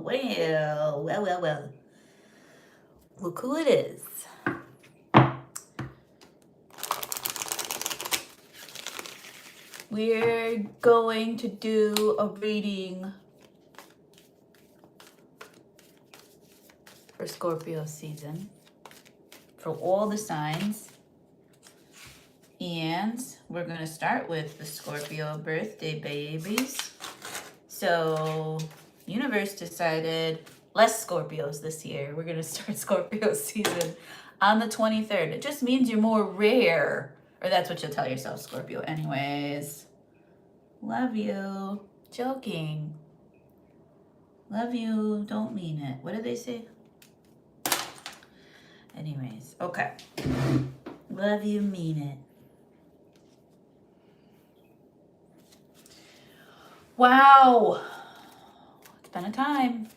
Well. Look who it is. We're going to do a reading for Scorpio season for all the signs. And we're going to start with the Scorpio birthday babies. So, universe decided less Scorpios this year. We're going to start Scorpio season on the 23rd. It just means you're more rare. Or that's what you'll tell yourself, Scorpio. Anyways, love you. Joking. Love you. Don't mean it. What did they say? Anyways, okay. Love you, mean it. Wow. It's been a time.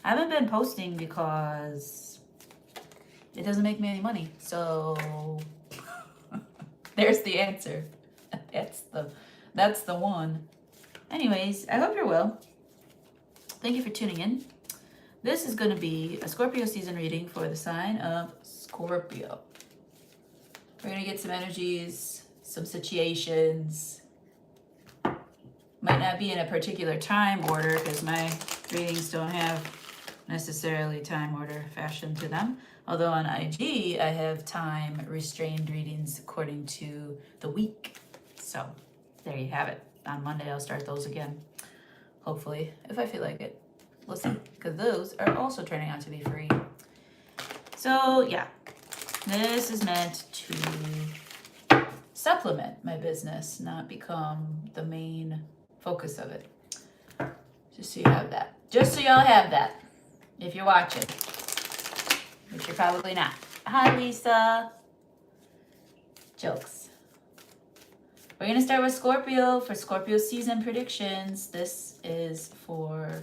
I haven't been posting because it doesn't make me any money. So there's the answer. That's the one. Anyways, I hope you're well. Thank you for tuning in. This is going to be a Scorpio season reading for the sign of Scorpio. We're going to get some energies, some situations. Might not be in a particular time order because my readings don't have necessarily time order fashioned to them. Although on IG, I have time restrained readings according to the week. So there you have it. On Monday, I'll start those again. Hopefully, if I feel like it. We'll see, because those are also turning out to be free. So yeah, this is meant to supplement my business, not become the main focus of it. Just so you have that. Just so y'all have that, if you're watching, which you're probably not. Hi, Lisa. Jokes. We're going to start with Scorpio for Scorpio season predictions. This is for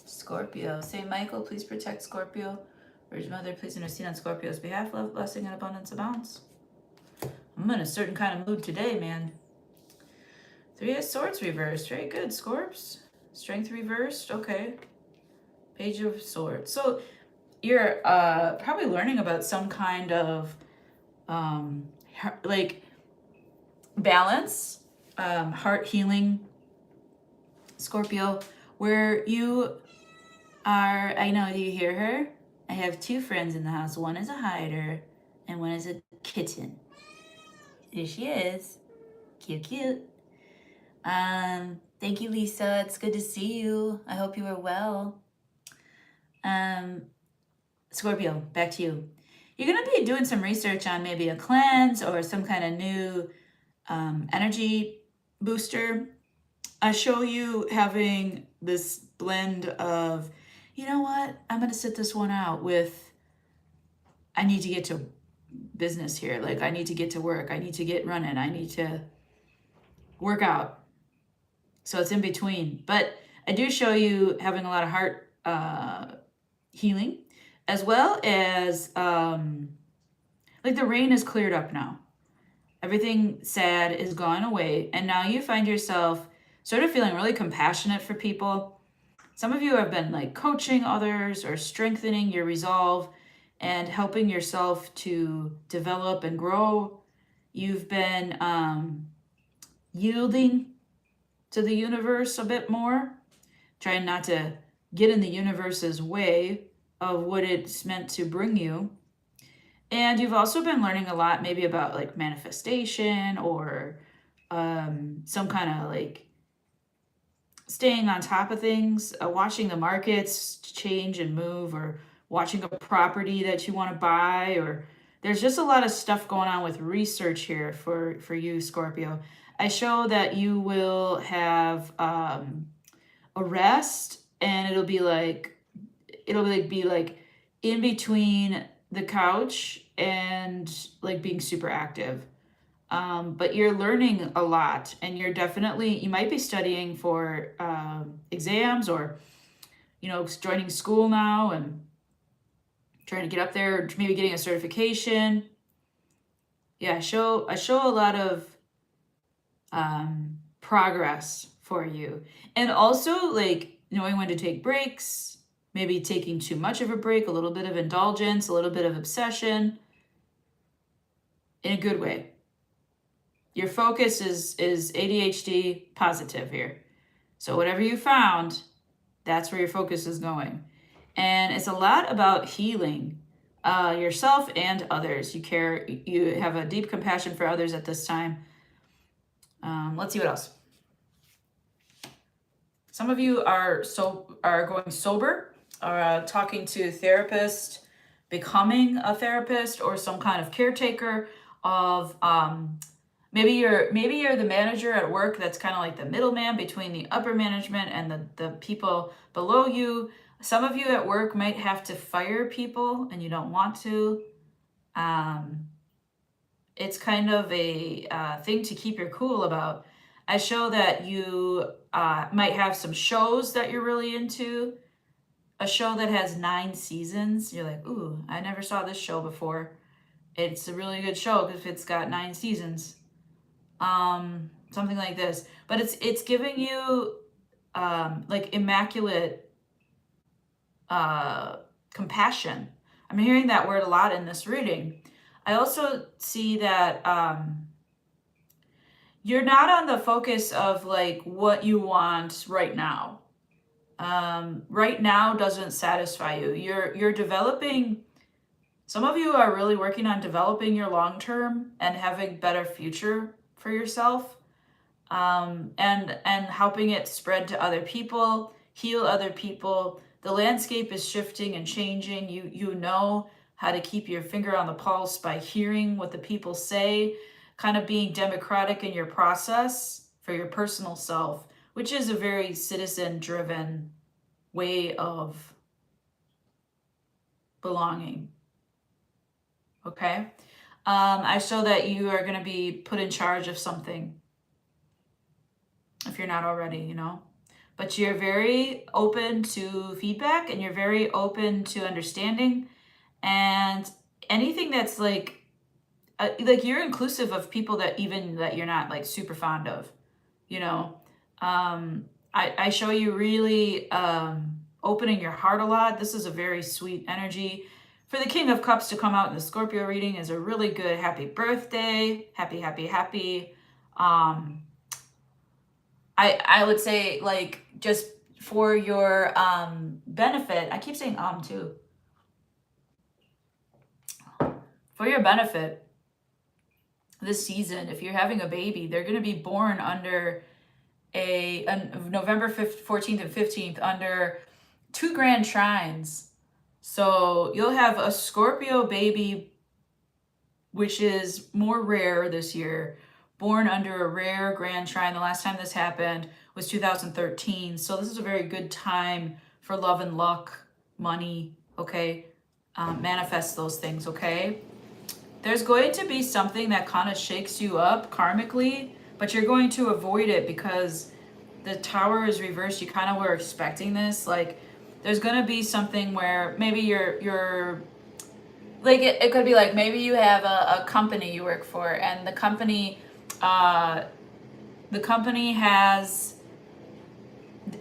Scorpio. Saint Michael, please protect Scorpio. Virgin Mother, please intercede on Scorpio's behalf. Love, blessing, and abundance abounds. I'm in a certain kind of mood today, man. 3 of Swords reversed. Very good, Scorps. Strength reversed. Okay. Page of Swords. So you're probably learning about some kind of like balance, heart healing, Scorpio, where you are, I know, do you hear her? I have 2 friends in the house. One is a hider and one is a kitten. There she is. Cute. Thank you, Lisa. It's good to see you. I hope you are well. Scorpio, back to you. You're going to be doing some research on maybe a cleanse or some kind of new energy booster. I show you having this blend of, you know what, I'm going to sit this one out with, I need to get to business here. Like, I need to get to work. I need to get running. I need to work out. So it's in between. But I do show you having a lot of heart healing, as well as like the rain is cleared up now. Everything sad is gone away. And now you find yourself sort of feeling really compassionate for people. Some of you have been like coaching others or strengthening your resolve and helping yourself to develop and grow. You've been yielding to the universe a bit more, trying not to get in the universe's way of what it's meant to bring you. And you've also been learning a lot maybe about like manifestation or some kind of like staying on top of things, watching the markets change and move, or watching a property that you want to buy, or there's just a lot of stuff going on with research here for you, Scorpio. I show that you will have a rest, and it'll be like in between the couch and like being super active. But you're learning a lot, and you might be studying for exams, or, you know, joining school now and trying to get up there, or maybe getting a certification. Yeah, I show a lot of progress for you. And also, like, knowing when to take breaks, maybe taking too much of a break, a little bit of indulgence, a little bit of obsession, in a good way. Your focus is ADHD positive here. So whatever you found, that's where your focus is going. And it's a lot about healing yourself and others. You have a deep compassion for others at this time. Let's see what else. Some of you are going sober, or talking to a therapist, becoming a therapist, or some kind of caretaker of maybe you're the manager at work that's kind of like the middleman between the upper management and the people below you. Some of you at work might have to fire people and you don't want to. It's kind of a thing to keep your cool about. I show that you might have some shows that you're really into. A show that has 9 seasons. You're like, ooh, I never saw this show before. It's a really good show because it's got 9 seasons. Something like this. But it's giving you like immaculate compassion. I'm hearing that word a lot in this reading. I also see that you're not on the focus of like what you want right now. Right now doesn't satisfy you. You're developing. Some of you are really working on developing your long-term and having better future for yourself, and helping it spread to other people, heal other people. The landscape is shifting and changing. You know how to keep your finger on the pulse by hearing what the people say, kind of being democratic in your process for your personal self, which is a very citizen-driven way of belonging. Okay? I show that you are going to be put in charge of something, if you're not already, you know. But you're very open to feedback and you're very open to understanding, and anything that's like you're inclusive of people that you're not like super fond of, you know. I show you really opening your heart a lot. This is a very sweet energy. For the King of Cups to come out in the Scorpio reading is a really good happy birthday. Happy, happy, happy. I would say, like, just for your benefit, I keep saying too. For your benefit, this season, if you're having a baby, they're going to be born under a November 5th, 14th, and 15th under 2 grand trines. So you'll have a Scorpio baby, which is more rare this year, born under a rare grand trine. The last time this happened was 2013. So this is a very good time for love and luck, money, okay? Manifest those things, okay? There's going to be something that kind of shakes you up karmically, but you're going to avoid it because the Tower is reversed. You kind of were expecting this. Like, there's going to be something where maybe you're like, it could be like, maybe you have a company you work for, and the company has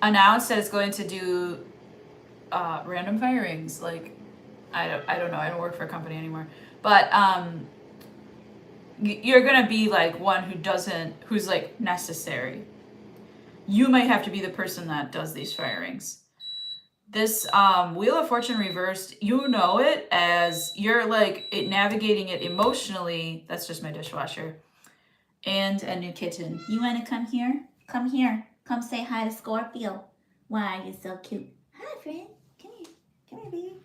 announced that it's going to do random firings. Like, I don't know. I don't work for a company anymore. But you're going to be like one who's like necessary. You might have to be the person that does these firings. This Wheel of Fortune reversed, you know it as you're like navigating it emotionally. That's just my dishwasher. And a new kitten. You want to come here? Come here. Come say hi to Scorpio. Why, you're so cute. Hi, friend. Come here. Come here, baby.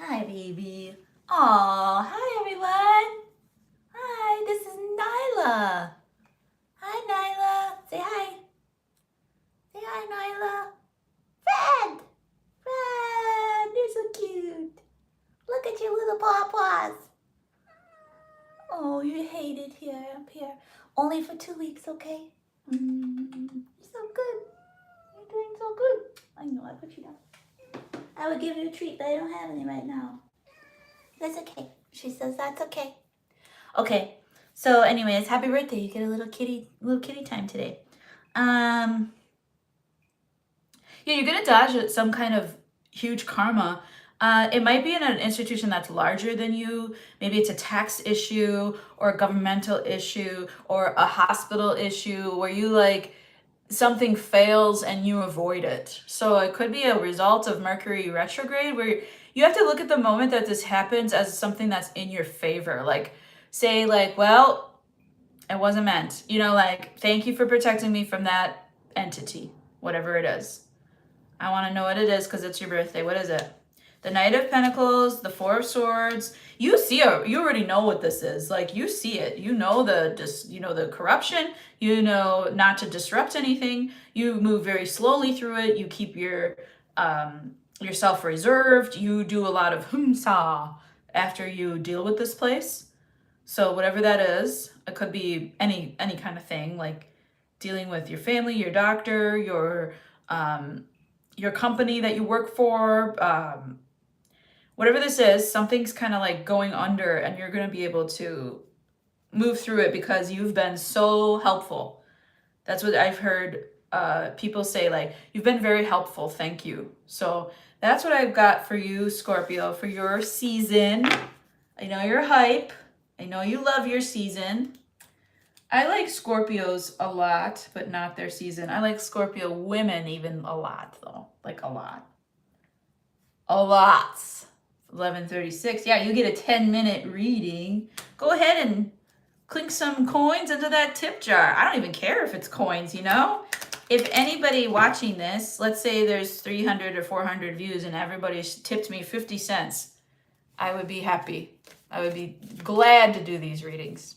Hi, baby. Aw, hi, everyone. Hi, this is Nyla. Hi, Nyla. Say hi. Say hi, Nyla. Fred! Fred, you're so cute. Look at your little paw-paws. Oh, you hate it here, up here. Only for 2 weeks, okay? You're so good. You're doing so good. I know, I put you down. I would give you a treat, but I don't have any right now. That's okay. She says that's okay. Okay, so anyways, happy birthday. You get a little kitty time today. Yeah, you're gonna dodge some kind of huge karma. It might be in an institution that's larger than you. Maybe it's a tax issue or a governmental issue or a hospital issue where you like something fails and you avoid it. So it could be a result of Mercury retrograde where you have to look at the moment that this happens as something that's in your favor. Like, say, like, well, it wasn't meant. You know, like, thank you for protecting me from that entity, whatever it is. I want to know what it is because it's your birthday. What is it? The Knight of Pentacles, the Four of Swords. You already know what this is. Like, you see it. You know the corruption. You know not to disrupt anything. You move very slowly through it. You keep yourself reserved. You do a lot of hum-sa after you deal with this place. So whatever that is, it could be any kind of thing, like dealing with your family, your doctor, your company that you work for, whatever this is, something's kind of like going under and you're going to be able to move through it because you've been so helpful. That's what I've heard people say, like, you've been very helpful. Thank you. So that's what I've got for you, Scorpio, for your season. I know you're hype. I know you love your season. I like Scorpios a lot, but not their season. I like Scorpio women even a lot, though. Like a lot. A lot. 11:36. Yeah, you get a 10-minute reading. Go ahead and clink some coins into that tip jar. I don't even care if it's coins, you know? If anybody watching this, let's say there's 300 or 400 views and everybody tipped me 50 cents, I would be happy. I would be glad to do these readings.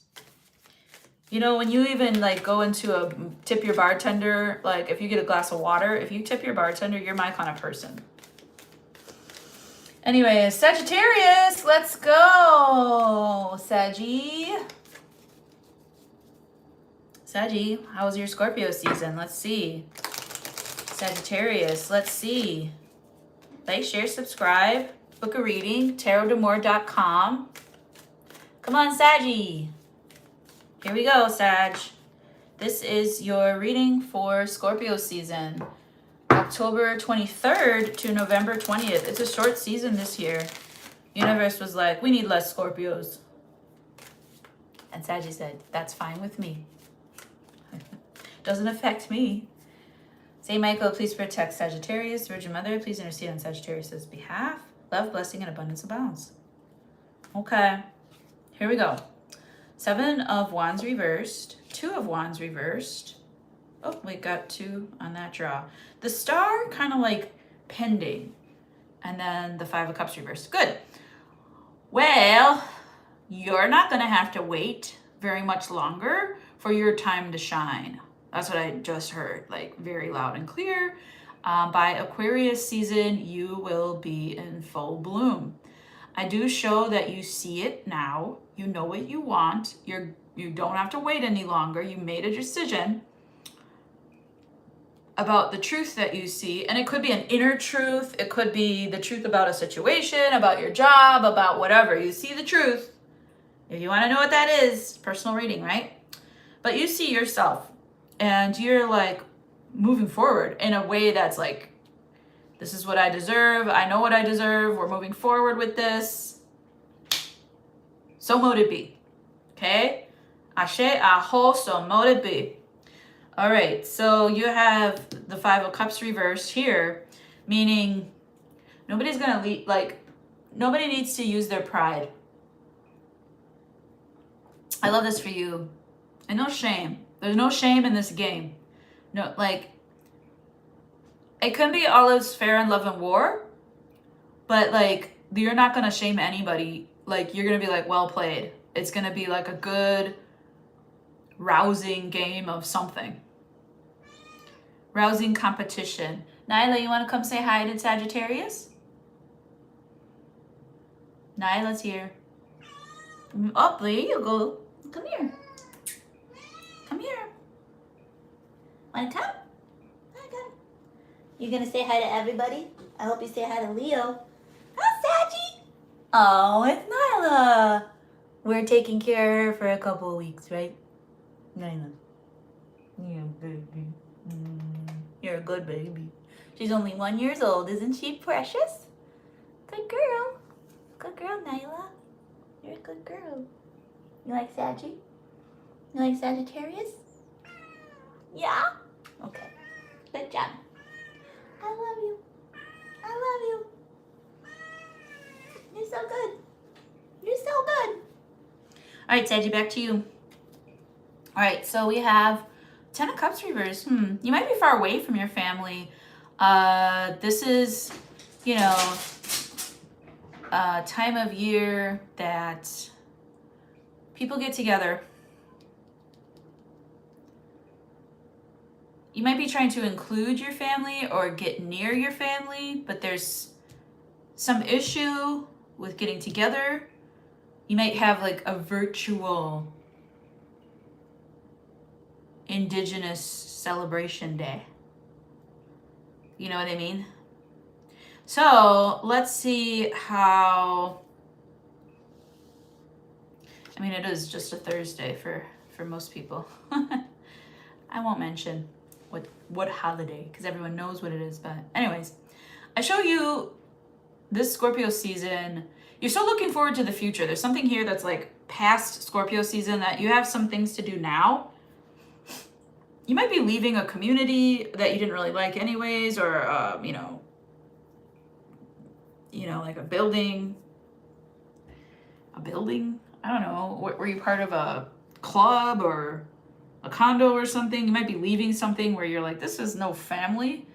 You know, when you even like go into tip your bartender, like if you get a glass of water, if you tip your bartender, you're my kind of person. Anyway, Sagittarius, let's go. Saggy, how was your Scorpio season? Let's see. Sagittarius, let's see. Like, share, subscribe, book a reading, tarotdamore.com. Come on, Saggy. Here we go, Sag. This is your reading for Scorpio season. October 23rd to November 20th. It's a short season this year. Universe was like, we need less Scorpios. And Saggy said, that's fine with me. Doesn't affect me. Saint Michael, please protect Sagittarius. Virgin Mother, please intercede on Sagittarius' behalf. Love, blessing, and abundance abounds. Okay, here we go. 7 of Wands reversed. 2 of Wands reversed. Oh, we got 2 on that draw. The star kind of like pending. And then the 5 of Cups reversed. Good. Well, you're not going to have to wait very much longer for your time to shine. That's what I just heard, like very loud and clear. By Aquarius season, you will be in full bloom. I do show that you see it now. You know what you want. You don't have to wait any longer. You made a decision about the truth that you see. And it could be an inner truth. It could be the truth about a situation, about your job, about whatever. You see the truth. If you want to know what that is, personal reading, right? But you see yourself and you're like moving forward in a way that's like, this is what I deserve. I know what I deserve. We're moving forward with this. So mote it be. Okay? Ashe, aho, so mote it be. All right, so you have the 5 of Cups reversed here, meaning nobody's going to lead, like, nobody needs to use their pride. I love this for you. And no shame. There's no shame in this game. No, like, it can be all is fair in love and war, but like, you're not going to shame anybody. Like, you're going to be like, well played. It's going to be like a good, rousing game of something. Rousing competition. Nyla, you want to come say hi to Sagittarius? Nyla's here. Oh, there you go. Come here. Come here. Want to come? I got it. You going to say hi to everybody? I hope you say hi to Leo. Hi, Saggy. Oh, it's Nyla. We're taking care of her for a couple of weeks, right? Nyla. Yeah, baby. You're a good baby. She's only 1 year old. Isn't she precious? Good girl. Good girl, Nyla. You're a good girl. You like Saggy? You like Sagittarius? Yeah? Okay. Good job. I love you. I love you. You're so good. You're so good. All right, Saggy, back to you. All right, so we have 10 of Cups reverse. You might be far away from your family. This is, you know, a time of year that people get together. You might be trying to include your family or get near your family, but there's some issue with getting together. You might have like a virtual Indigenous celebration day. You know what I mean? So let's see how, I mean, it is just a Thursday for most people. I won't mention what holiday because everyone knows what it is. But anyways, I show you this Scorpio season. You're still looking forward to the future. There's something here that's like past Scorpio season that you have some things to do now. You might be leaving a community that you didn't really like anyways, or, you know, like a building, I don't know. Were you part of a club or a condo or something? You might be leaving something where you're like, this is no family.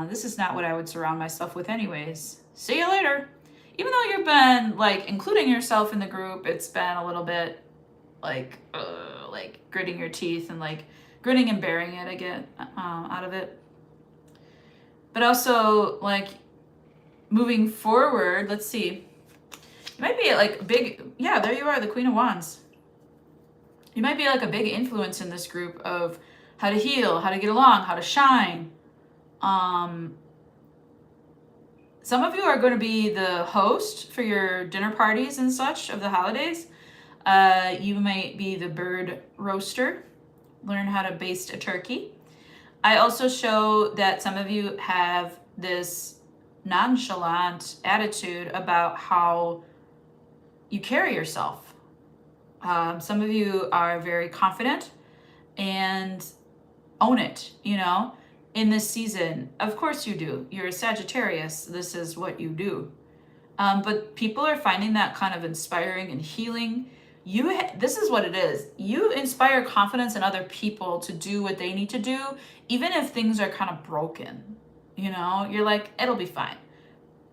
This is not what I would surround myself with anyways. See you later. Even though you've been like including yourself in the group, it's been a little bit like gritting your teeth and like grinning and bearing it, I get out of it. But also like moving forward, let's see. You might be like big, yeah, there you are, the Queen of Wands. You might be like a big influence in this group of how to heal, how to get along, how to shine. Some of you are going to be the host for your dinner parties and such of the holidays. You might be the bird roaster, learn how to baste a turkey. I also show that some of you have this nonchalant attitude about how you carry yourself. Some of you are very confident and own it, you know, in this season. Of course you do. You're a Sagittarius. This is what you do. But people are finding that kind of inspiring and healing. This is what it is. You inspire confidence in other people to do what they need to do, even if things are kind of broken. You know, you're like, it'll be fine.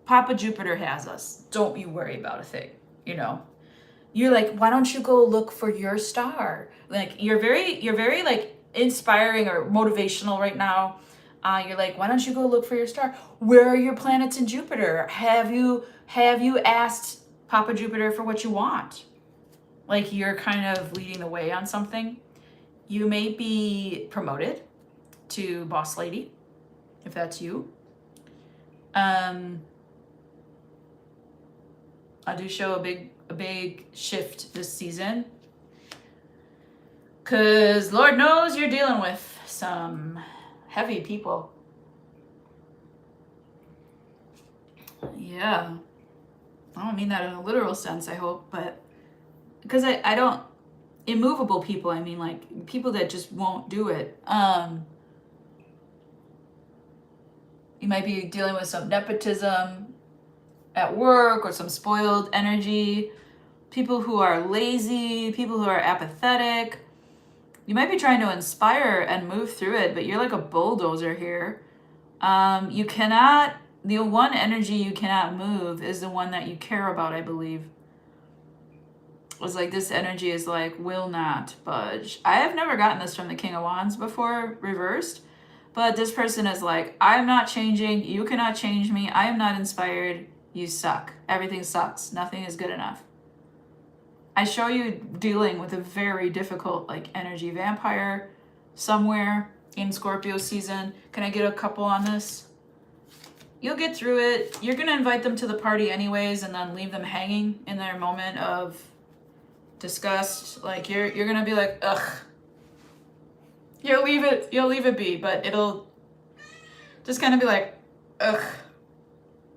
Papa Jupiter has us. Don't you worry about a thing, you know. You're like, why don't you go look for your star? Like, you're very like inspiring or motivational right now. You're like, why don't you go look for your star? Where are your planets in Jupiter? Have you asked Papa Jupiter for what you want? Like, you're kind of leading the way on something. You may be promoted to boss lady, if that's you. I do show a big shift this season, because Lord knows you're dealing with some heavy people. Yeah. I don't mean that in a literal sense, I hope, but because I don't, immovable people, I mean like people that just won't do it. You might be dealing with some nepotism at work or some spoiled energy, people who are lazy, people who are apathetic. You might be trying to inspire and move through it, but you're like a bulldozer here. You cannot, the one energy you cannot move is the one that you care about, I believe. It's like this energy is like, will not budge. I have never gotten this from the King of Wands before, reversed. But this person is like, I am not changing. You cannot change me. I am not inspired. You suck. Everything sucks. Nothing is good enough. I show you dealing with a very difficult like energy vampire somewhere in Scorpio season. Can I get a couple on this? You'll get through it. You're going to invite them to the party anyways and then leave them hanging in their moment of disgust. Like you're going to be like, ugh. You'll leave it be, but Just kind of be like, ugh.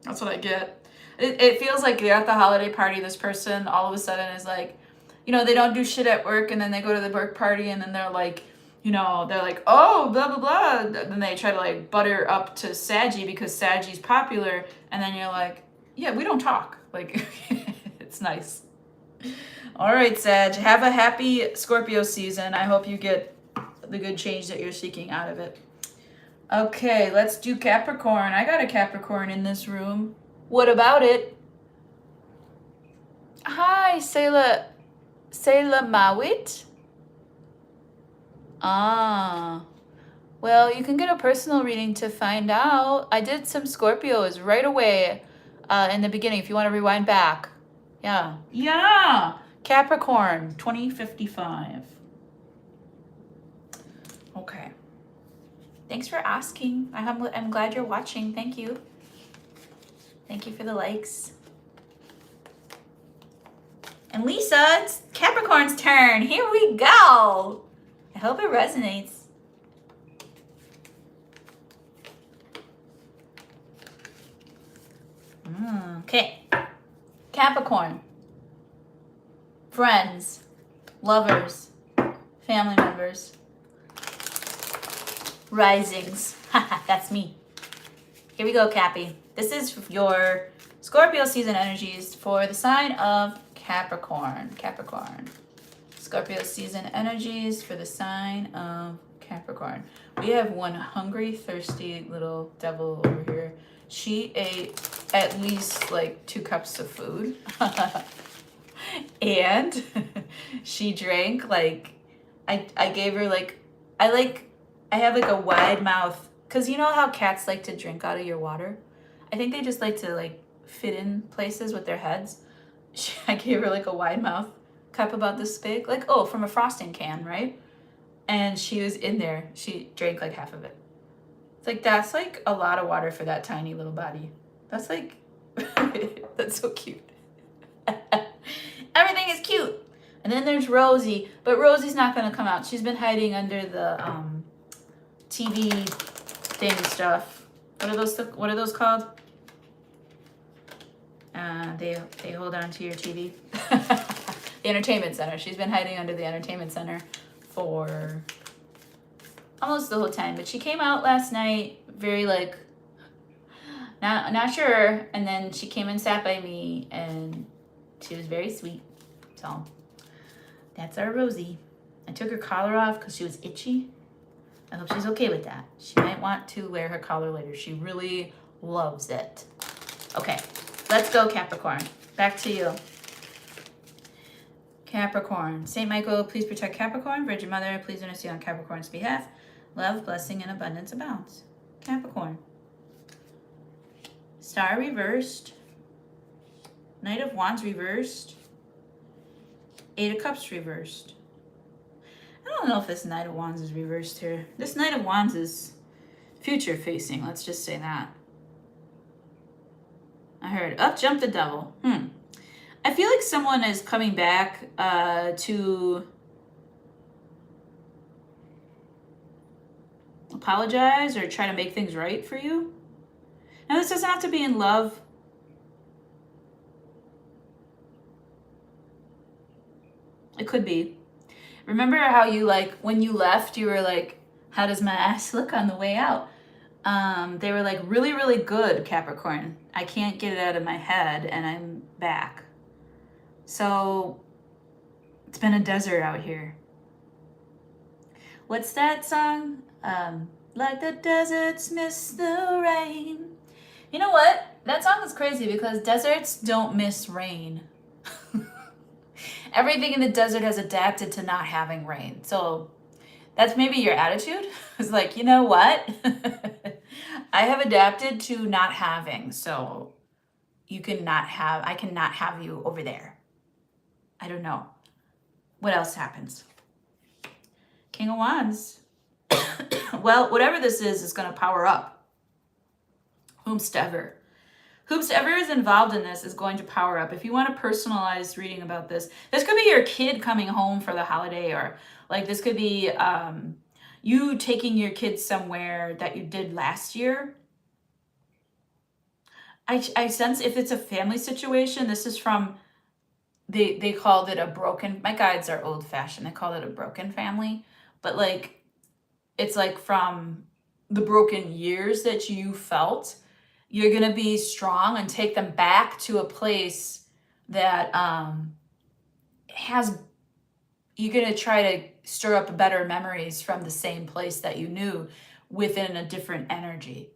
That's what I get. It feels like you're at the holiday party. This person all of a sudden is like, you know, they don't do shit at work, and then they go to the work party, and then they're like, you know, they're like, oh, blah, blah, blah. Then they try to like butter up to Saggy because Saggy's popular. And then you're like, yeah, we don't talk. Like, it's nice. All right, Sag, have a happy Scorpio season. I hope you get the good change that you're seeking out of it. Okay, let's do Capricorn. I got a Capricorn in this room. What about it? Hi, Sayla Mawit. Ah, well, you can get a personal reading to find out. I did some Scorpios right away in the beginning if you want to rewind back. Yeah. Yeah. Capricorn, 2055. Okay. Thanks for asking. I'm glad you're watching. Thank you. Thank you for the likes. And Lisa, it's Capricorn's turn. Here we go. I hope it resonates. Okay. Capricorn. Friends, lovers, family members, risings. That's me. Here we go, Cappy. This is your Scorpio season energies for the sign of Capricorn. Capricorn. Scorpio season energies for the sign of Capricorn. We have one hungry, thirsty little devil over here. She ate at least like 2 cups of food. And she drank like, I gave her like, I have like a wide mouth, because you know how cats like to drink out of your water? I think they just like to like fit in places with their heads. I gave her like a wide mouth cup about this big, like, oh, from a frosting can, right? And she was in there. She drank like half of it. It's like, that's like a lot of water for that tiny little body. That's like, that's so cute. Everything is cute. And then there's Rosie, but Rosie's not gonna come out. She's been hiding under the TV thing stuff. What are those called? They hold on to your TV. The entertainment center. She's been hiding under the entertainment center for almost the whole time. But she came out last night, very like not sure, and then she came and sat by me, and she was very sweet. So that's our Rosie. I took her collar off because she was itchy. I hope she's okay with that. She might want to wear her collar later. She really loves it. Okay, let's go, Capricorn. Back to you. Capricorn. Saint Michael, please protect Capricorn. Virgin Mother, please intercede on Capricorn's behalf. Love, blessing, and abundance abounds. Capricorn. Star reversed. Knight of Wands reversed. 8 of Cups reversed. I don't know if this Knight of Wands is reversed here. This Knight of Wands is future facing. Let's just say that. I heard up jumped the devil. I feel like someone is coming back to apologize or try to make things right for you. Now, this doesn't have to be in love. It could be. Remember how you, like, when you left, you were like, how does my ass look on the way out? They were like, really, really good, Capricorn. I can't get it out of my head, and I'm back. So, it's been a desert out here. What's that song? Like the deserts miss the rain. You know what? That song is crazy because deserts don't miss rain. Everything in the desert has adapted to not having rain. So that's maybe your attitude. It's like, you know what? I have adapted to not having. So I cannot have you over there. I don't know. What else happens? King of Wands. Well, whatever this is going to power up. Whomstever is involved in this is going to power up. If you want a personalized reading about this could be your kid coming home for the holiday, or like this could be, you taking your kids somewhere that you did last year. I sense if it's a family situation, this is from, they called it a broken, my guides are old fashioned, they called it a broken family, but like, it's like from the broken years that you felt, you're gonna be strong and take them back to a place that has, you're gonna try to stir up better memories from the same place that you knew within a different energy.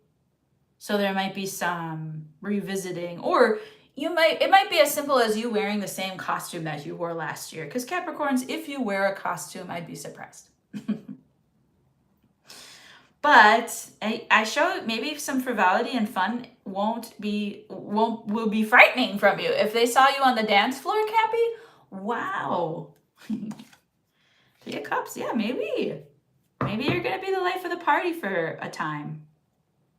So there might be some revisiting, or it might be as simple as you wearing the same costume that you wore last year. Because Capricorns, if you wear a costume, I'd be surprised. But I show maybe some frivolity and fun will be frightening from you. If they saw you on the dance floor, Cappy, wow. Three of Cups, yeah, maybe. Maybe you're gonna be the life of the party for a time.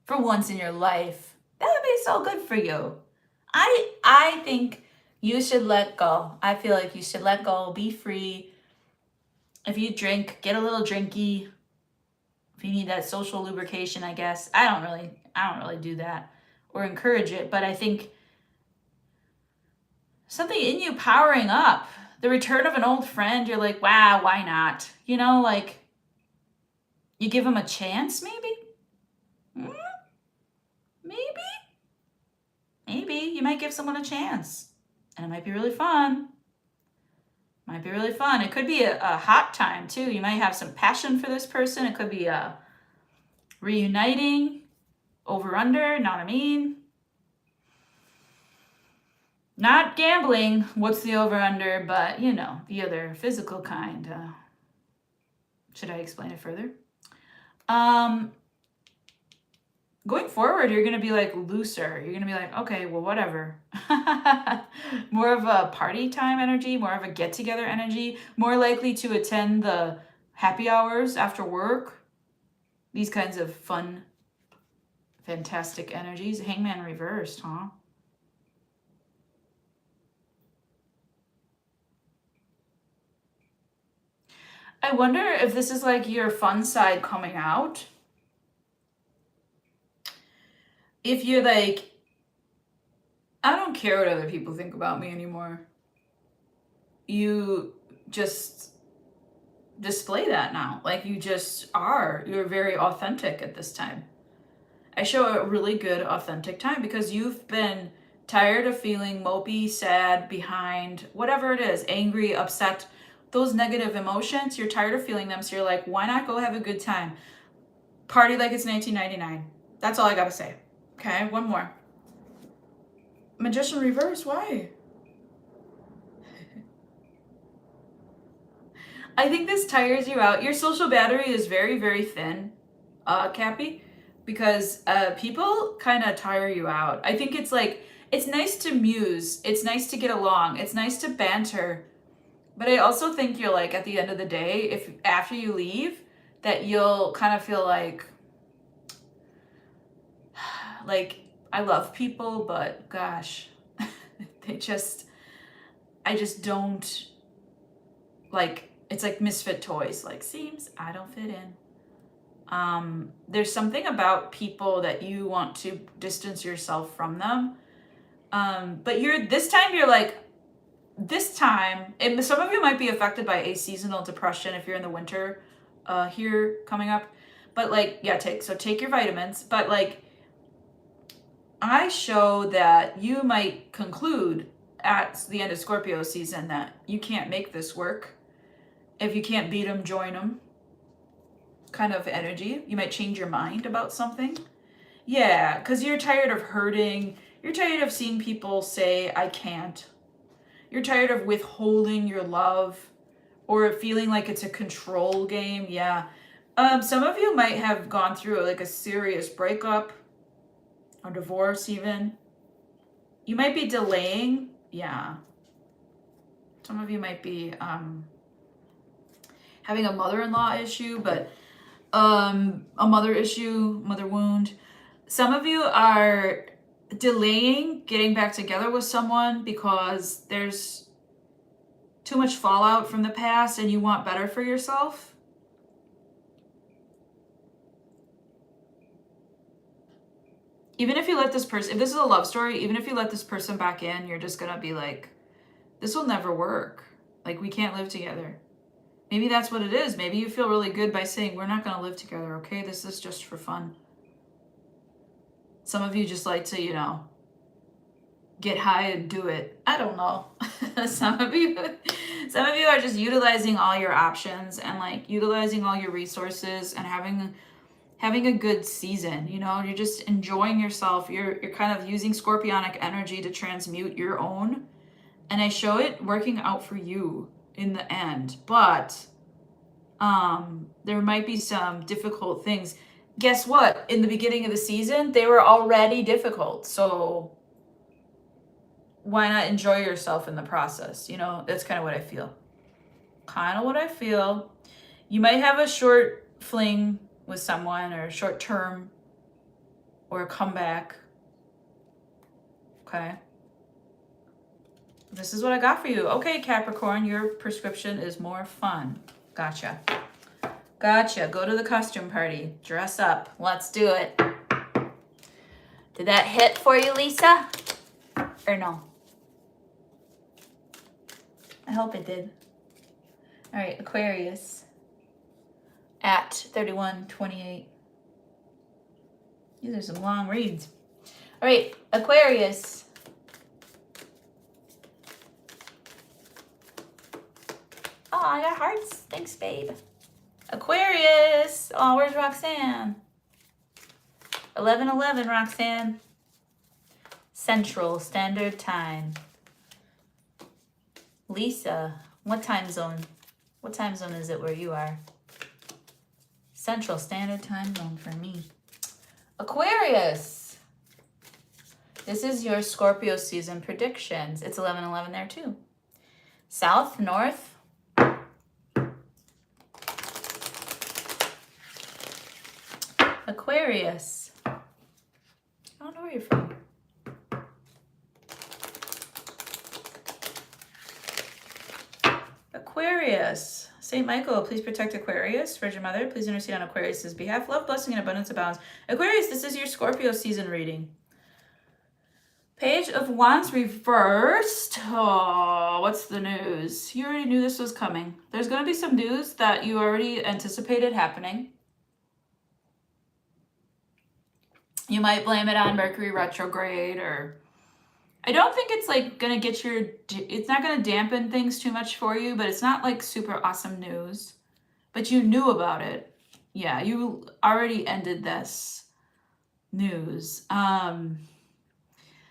For once in your life. That would be so good for you. I think you should let go. I feel like you should let go, be free. If you drink, get a little drinky. If you need that social lubrication, I guess. I don't really do that or encourage it, but I think something in you powering up. The return of an old friend, you're like, wow, why not? You know, like, you give them a chance, maybe? Maybe you might give someone a chance, and it might be really fun. It could be a hot time too. You might have some passion for this person. It could be a reuniting, over under, know what I mean? Not gambling, what's the over under, but you know, the other physical kind. Should I explain it further? Going forward, you're going to be like looser. You're going to be like, okay, well, whatever. More of a party time energy, more of a get together energy, more likely to attend the happy hours after work. These kinds of fun, fantastic energies. Hangman reversed, huh? I wonder if this is like your fun side coming out. If you're like, I don't care what other people think about me anymore, you just display that now. Like, you just are. You're very authentic at this time. I show a really good authentic time because you've been tired of feeling mopey, sad, behind, whatever it is, angry, upset, those negative emotions. You're tired of feeling them. So you're like, why not go have a good time? Party like it's 1999. That's all I got to say. Okay, one more. Magician reverse, why? I think this tires you out. Your social battery is very, very thin, Cappy, because people kind of tire you out. I think it's like, it's nice to muse. It's nice to get along. It's nice to banter. But I also think you're like, at the end of the day, if after you leave, that you'll kind of feel like I love people, but gosh, I just don't, like, it's like misfit toys, like, seems I don't fit in. There's something about people that you want to distance yourself from them. But this time, and some of you might be affected by a seasonal depression if you're in the winter here coming up. But like, yeah, take your vitamins. But like, I show that you might conclude at the end of Scorpio season that you can't make this work. If you can't beat them, join them. Kind of energy. You might change your mind about something. Yeah, because you're tired of hurting. You're tired of seeing people say, I can't. You're tired of withholding your love or feeling like it's a control game. Yeah. Some of you might have gone through like a serious breakup or divorce even. You might be delaying. Yeah. Some of you might be having a mother-in-law issue, but a mother wound. Some of you are delaying getting back together with someone because there's too much fallout from the past and you want better for yourself. Even if you let this person, if this is a love story, even if you let this person back in, you're just gonna be like, this will never work. Like, we can't live together. Maybe that's what it is. Maybe you feel really good by saying, we're not gonna live together, okay? This is just for fun. Some of you just like to, you know, get high and do it. I don't know. Some of you are just utilizing all your options and like utilizing all your resources and having a good season. You know, you're just enjoying yourself. You're kind of using scorpionic energy to transmute your own, and I show it working out for you in the end. But there might be some difficult things. Guess what? In the beginning of the season, they were already difficult. So why not enjoy yourself in the process? You know, that's kind of what I feel. You might have a short fling with someone, or a short term, or a comeback. Okay. This is what I got for you. Okay, Capricorn, your prescription is more fun. Gotcha. Go to the costume party. Dress up. Let's do it. Did that hit for you, Lisa? Or no? I hope it did. All right, Aquarius. At 3128. These are some long reads. All right, Aquarius. Oh, I got hearts. Thanks, babe. Aquarius. Oh, where's Roxanne? 11:11, Roxanne. Central Standard Time. Lisa, what time zone? What time zone is it where you are? Central Standard Time zone for me. Aquarius. This is your Scorpio season predictions. It's 11:11 there too. South, north. Aquarius. I don't know where you're from. Aquarius. St. Michael, please protect Aquarius. Virgin Mother, please intercede on Aquarius's behalf. Love, blessing, and abundance abounds. Aquarius, this is your Scorpio season reading. Page of Wands reversed. Oh, what's the news? You already knew this was coming. There's going to be some news that you already anticipated happening. You might blame it on Mercury retrograde, or I don't think it's like gonna get it's not gonna dampen things too much for you, but it's not like super awesome news. But you knew about it. Yeah, you already ended this news.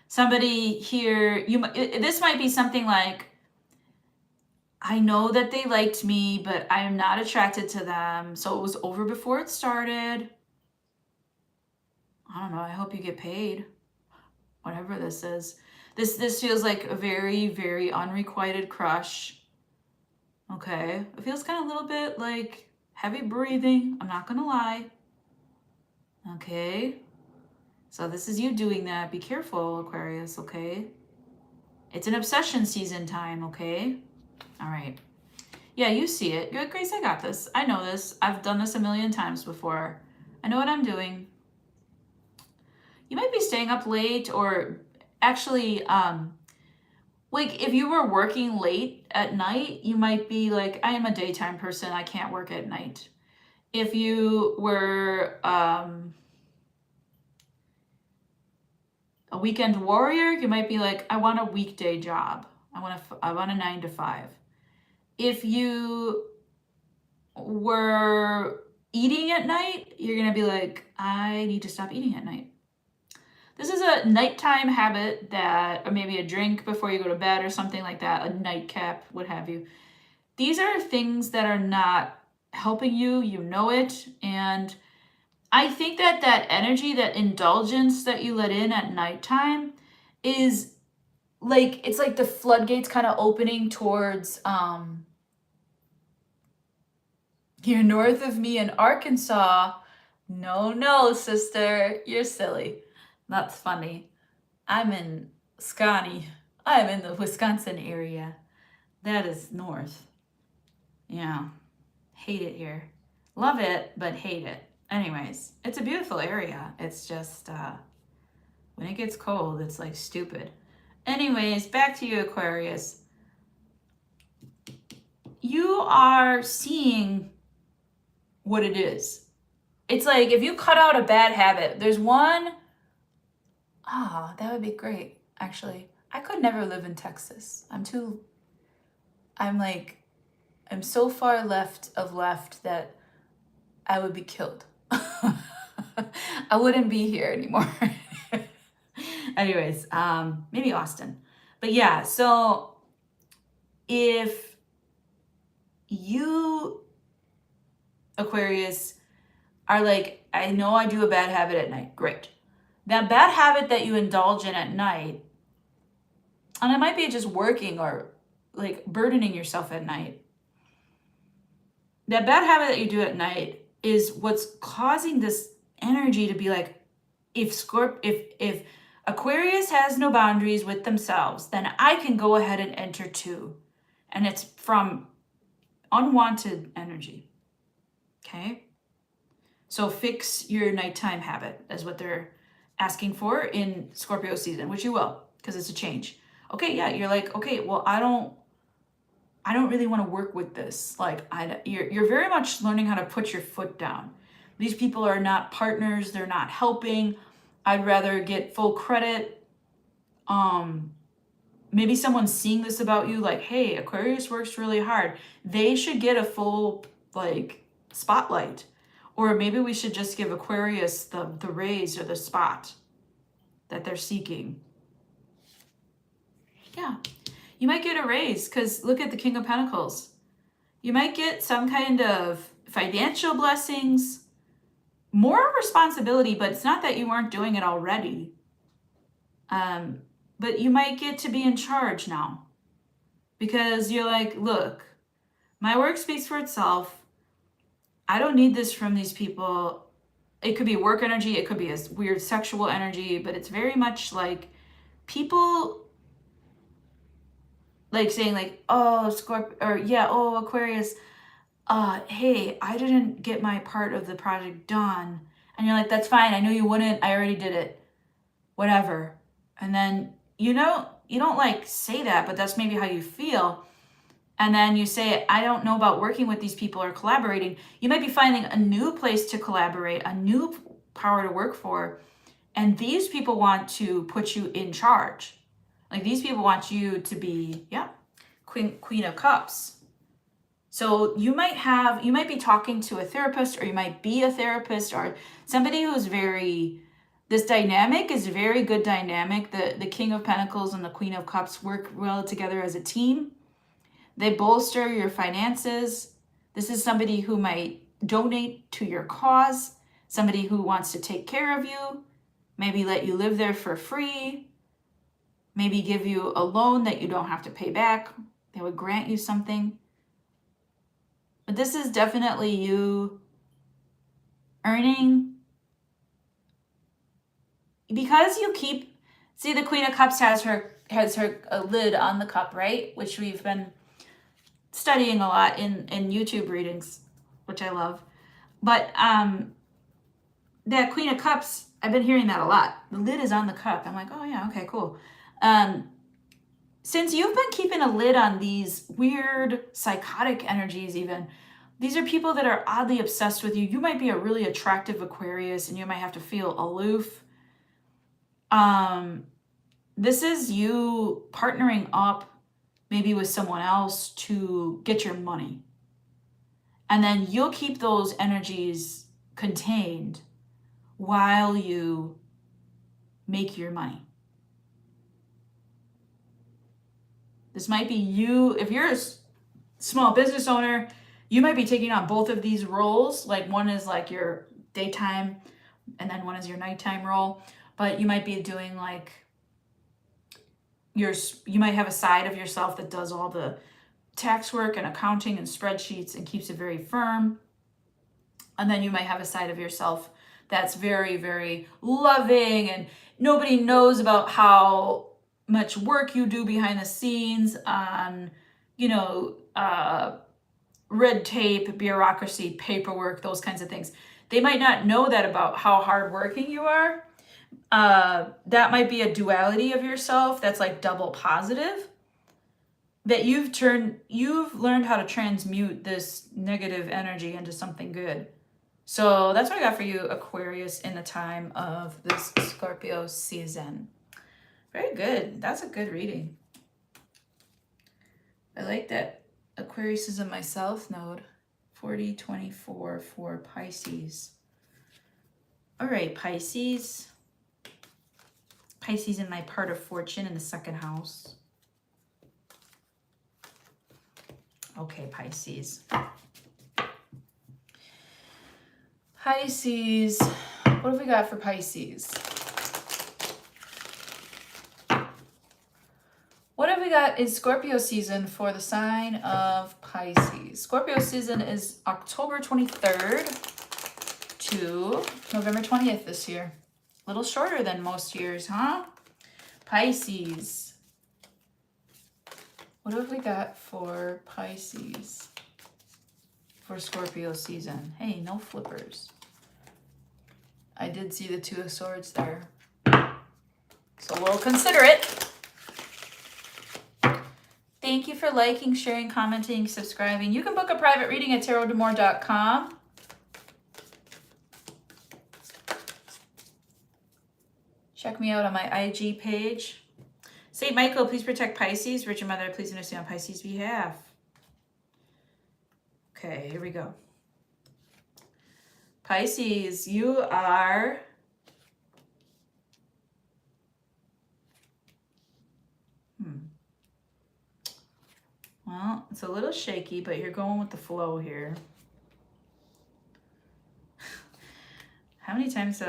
Somebody here, this might be something like, I know that they liked me, but I am not attracted to them. So it was over before it started. I don't know. I hope you get paid. Whatever this is. This feels like a very, very unrequited crush. Okay. It feels kind of a little bit like heavy breathing. I'm not going to lie. Okay. So this is you doing that. Be careful, Aquarius, okay? It's an obsession season time, okay? All right. Yeah, you see it. You're like, Grace, I got this. I know this. I've done this a million times before. I know what I'm doing. You might be staying up late, or actually, like if you were working late at night, you might be like, I am a daytime person. I can't work at night. If you were a weekend warrior, you might be like, I want a weekday job. I want a 9 to 5. If you were eating at night, you're going to be like, I need to stop eating at night. This is a nighttime habit or maybe a drink before you go to bed or something like that, a nightcap, what have you. These are things that are not helping you, you know it. And I think that energy, that indulgence that you let in at nighttime is like, it's like the floodgates kind of opening towards, you're north of me in Arkansas. No, sister, you're silly. That's funny. I'm in Scotty. I'm in the Wisconsin area. That is north. Yeah. Hate it here. Love it, but hate it. Anyways, it's a beautiful area. It's just, When it gets cold, it's like stupid. Anyways, back to you, Aquarius. You are seeing what it is. It's like if you cut out a bad habit, there's one, that would be great, actually. I could never live in Texas. I'm so far left that I would be killed. I wouldn't be here anymore. Anyways, maybe Austin. But yeah, so if you, Aquarius, are like, I know I do a bad habit at night. Great. That bad habit that you indulge in at night, and it might be just working or like burdening yourself at night. That bad habit that you do at night is what's causing this energy to be like, if Aquarius has no boundaries with themselves, then I can go ahead and enter too. And it's from unwanted energy. Okay? So fix your nighttime habit is what they're asking for in Scorpio season, which you will, because it's a change. Okay, yeah, you're like, okay, well, I don't really want to work with this. Like, you're very much learning how to put your foot down. These people are not partners. They're not helping. I'd rather get full credit. Maybe someone's seeing this about you, like, hey, Aquarius works really hard. They should get a full, like, spotlight. Or maybe we should just give Aquarius the raise or the spot that they're seeking. Yeah. You might get a raise because look at the King of Pentacles. You might get some kind of financial blessings, more responsibility, but it's not that you weren't doing it already. But you might get to be in charge now because you're like, look, my work speaks for itself. I don't need this from these people. It could be work energy. It could be a weird sexual energy, but it's very much like people like saying like, oh, Scorpio, or yeah, oh, Aquarius, hey, I didn't get my part of the project done. And you're like, that's fine. I knew you wouldn't. I already did it. Whatever. And then, you don't like say that, but that's maybe how you feel. And then you say, I don't know about working with these people or collaborating. You might be finding a new place to collaborate, a new power to work for. And these people want to put you in charge. Like these people want you to be, Queen of Cups. So you might be talking to a therapist, or you might be a therapist, or somebody who's this dynamic is a very good dynamic. The King of Pentacles and the Queen of Cups work well together as a team. They bolster your finances. This is somebody who might donate to your cause, somebody who wants to take care of you, maybe let you live there for free, maybe give you a loan that you don't have to pay back. They would grant you something. But this is definitely you earning, because you see the Queen of Cups has her lid on the cup, right? Which we've been studying a lot in YouTube readings, which I love. But that Queen of Cups, I've been hearing that a lot. The lid is on the cup. I'm like, oh yeah, okay, cool. Since you've been keeping a lid on these weird psychotic energies even, these are people that are oddly obsessed with you. You might be a really attractive Aquarius and you might have to feel aloof. This is you partnering up maybe with someone else to get your money. And then you'll keep those energies contained while you make your money. This might be you, if you're a small business owner, you might be taking on both of these roles. Like one is like your daytime and then one is your nighttime role. But you might be doing like you might have a side of yourself that does all the tax work and accounting and spreadsheets and keeps it very firm. And then you might have a side of yourself that's very, very loving and nobody knows about how much work you do behind the scenes on, red tape, bureaucracy, paperwork, those kinds of things. They might not know that about how hardworking you are. that might be a duality of yourself that's like double positive, that you've learned how to transmute this negative energy into something good. So that's what I got for you, Aquarius, in the time of this Scorpio season. Very good. That's a good reading. I like that Aquarius is in my South Node. 4024 for Pisces. All right, Pisces. Pisces in my part of fortune in the second house. Okay, Pisces. Pisces. What have we got for Pisces? What have we got in Scorpio season for the sign of Pisces? Scorpio season is October 23rd to November 20th this year. A little shorter than most years, huh? Pisces. What have we got for Pisces for Scorpio season? Hey, no flippers. I did see the Two of Swords there, so we'll consider it. Thank you for liking, sharing, commenting, subscribing. You can book a private reading at tarotdemore.com. Check me out on my IG page. St. Michael, please protect Pisces. Virgin Mother, please intercede on Pisces' behalf. Okay, here we go. Pisces, you are... Well, it's a little shaky, but you're going with the flow here. How many times...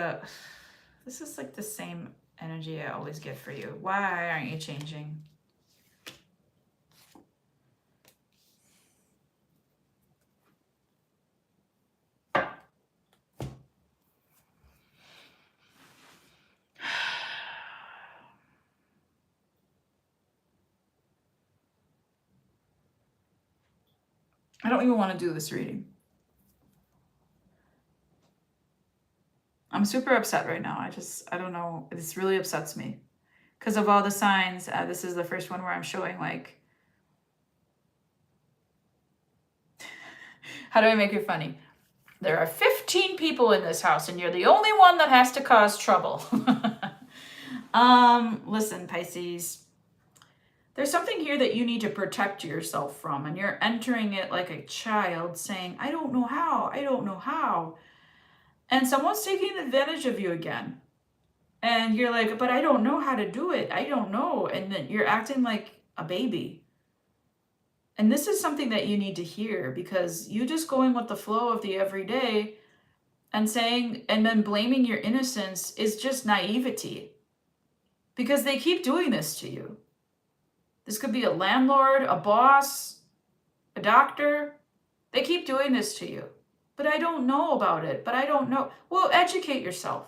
This is like the same energy I always get for you. Why aren't you changing? I don't even want to do this reading. I'm super upset right now. I don't know. This really upsets me. Because of all the signs, this is the first one where I'm showing like... How do I make it funny? There are 15 people in this house and you're the only one that has to cause trouble. Listen, Pisces. There's something here that you need to protect yourself from, and you're entering it like a child saying, I don't know how, I don't know how. And someone's taking advantage of you again. And you're like, but I don't know how to do it. I don't know. And then you're acting like a baby. And this is something that you need to hear, because you just going with the flow of the everyday and saying, and then blaming your innocence is just naivety. Because they keep doing this to you. This could be a landlord, a boss, a doctor. They keep doing this to you. But I don't know about it. But I don't know. Well, educate yourself.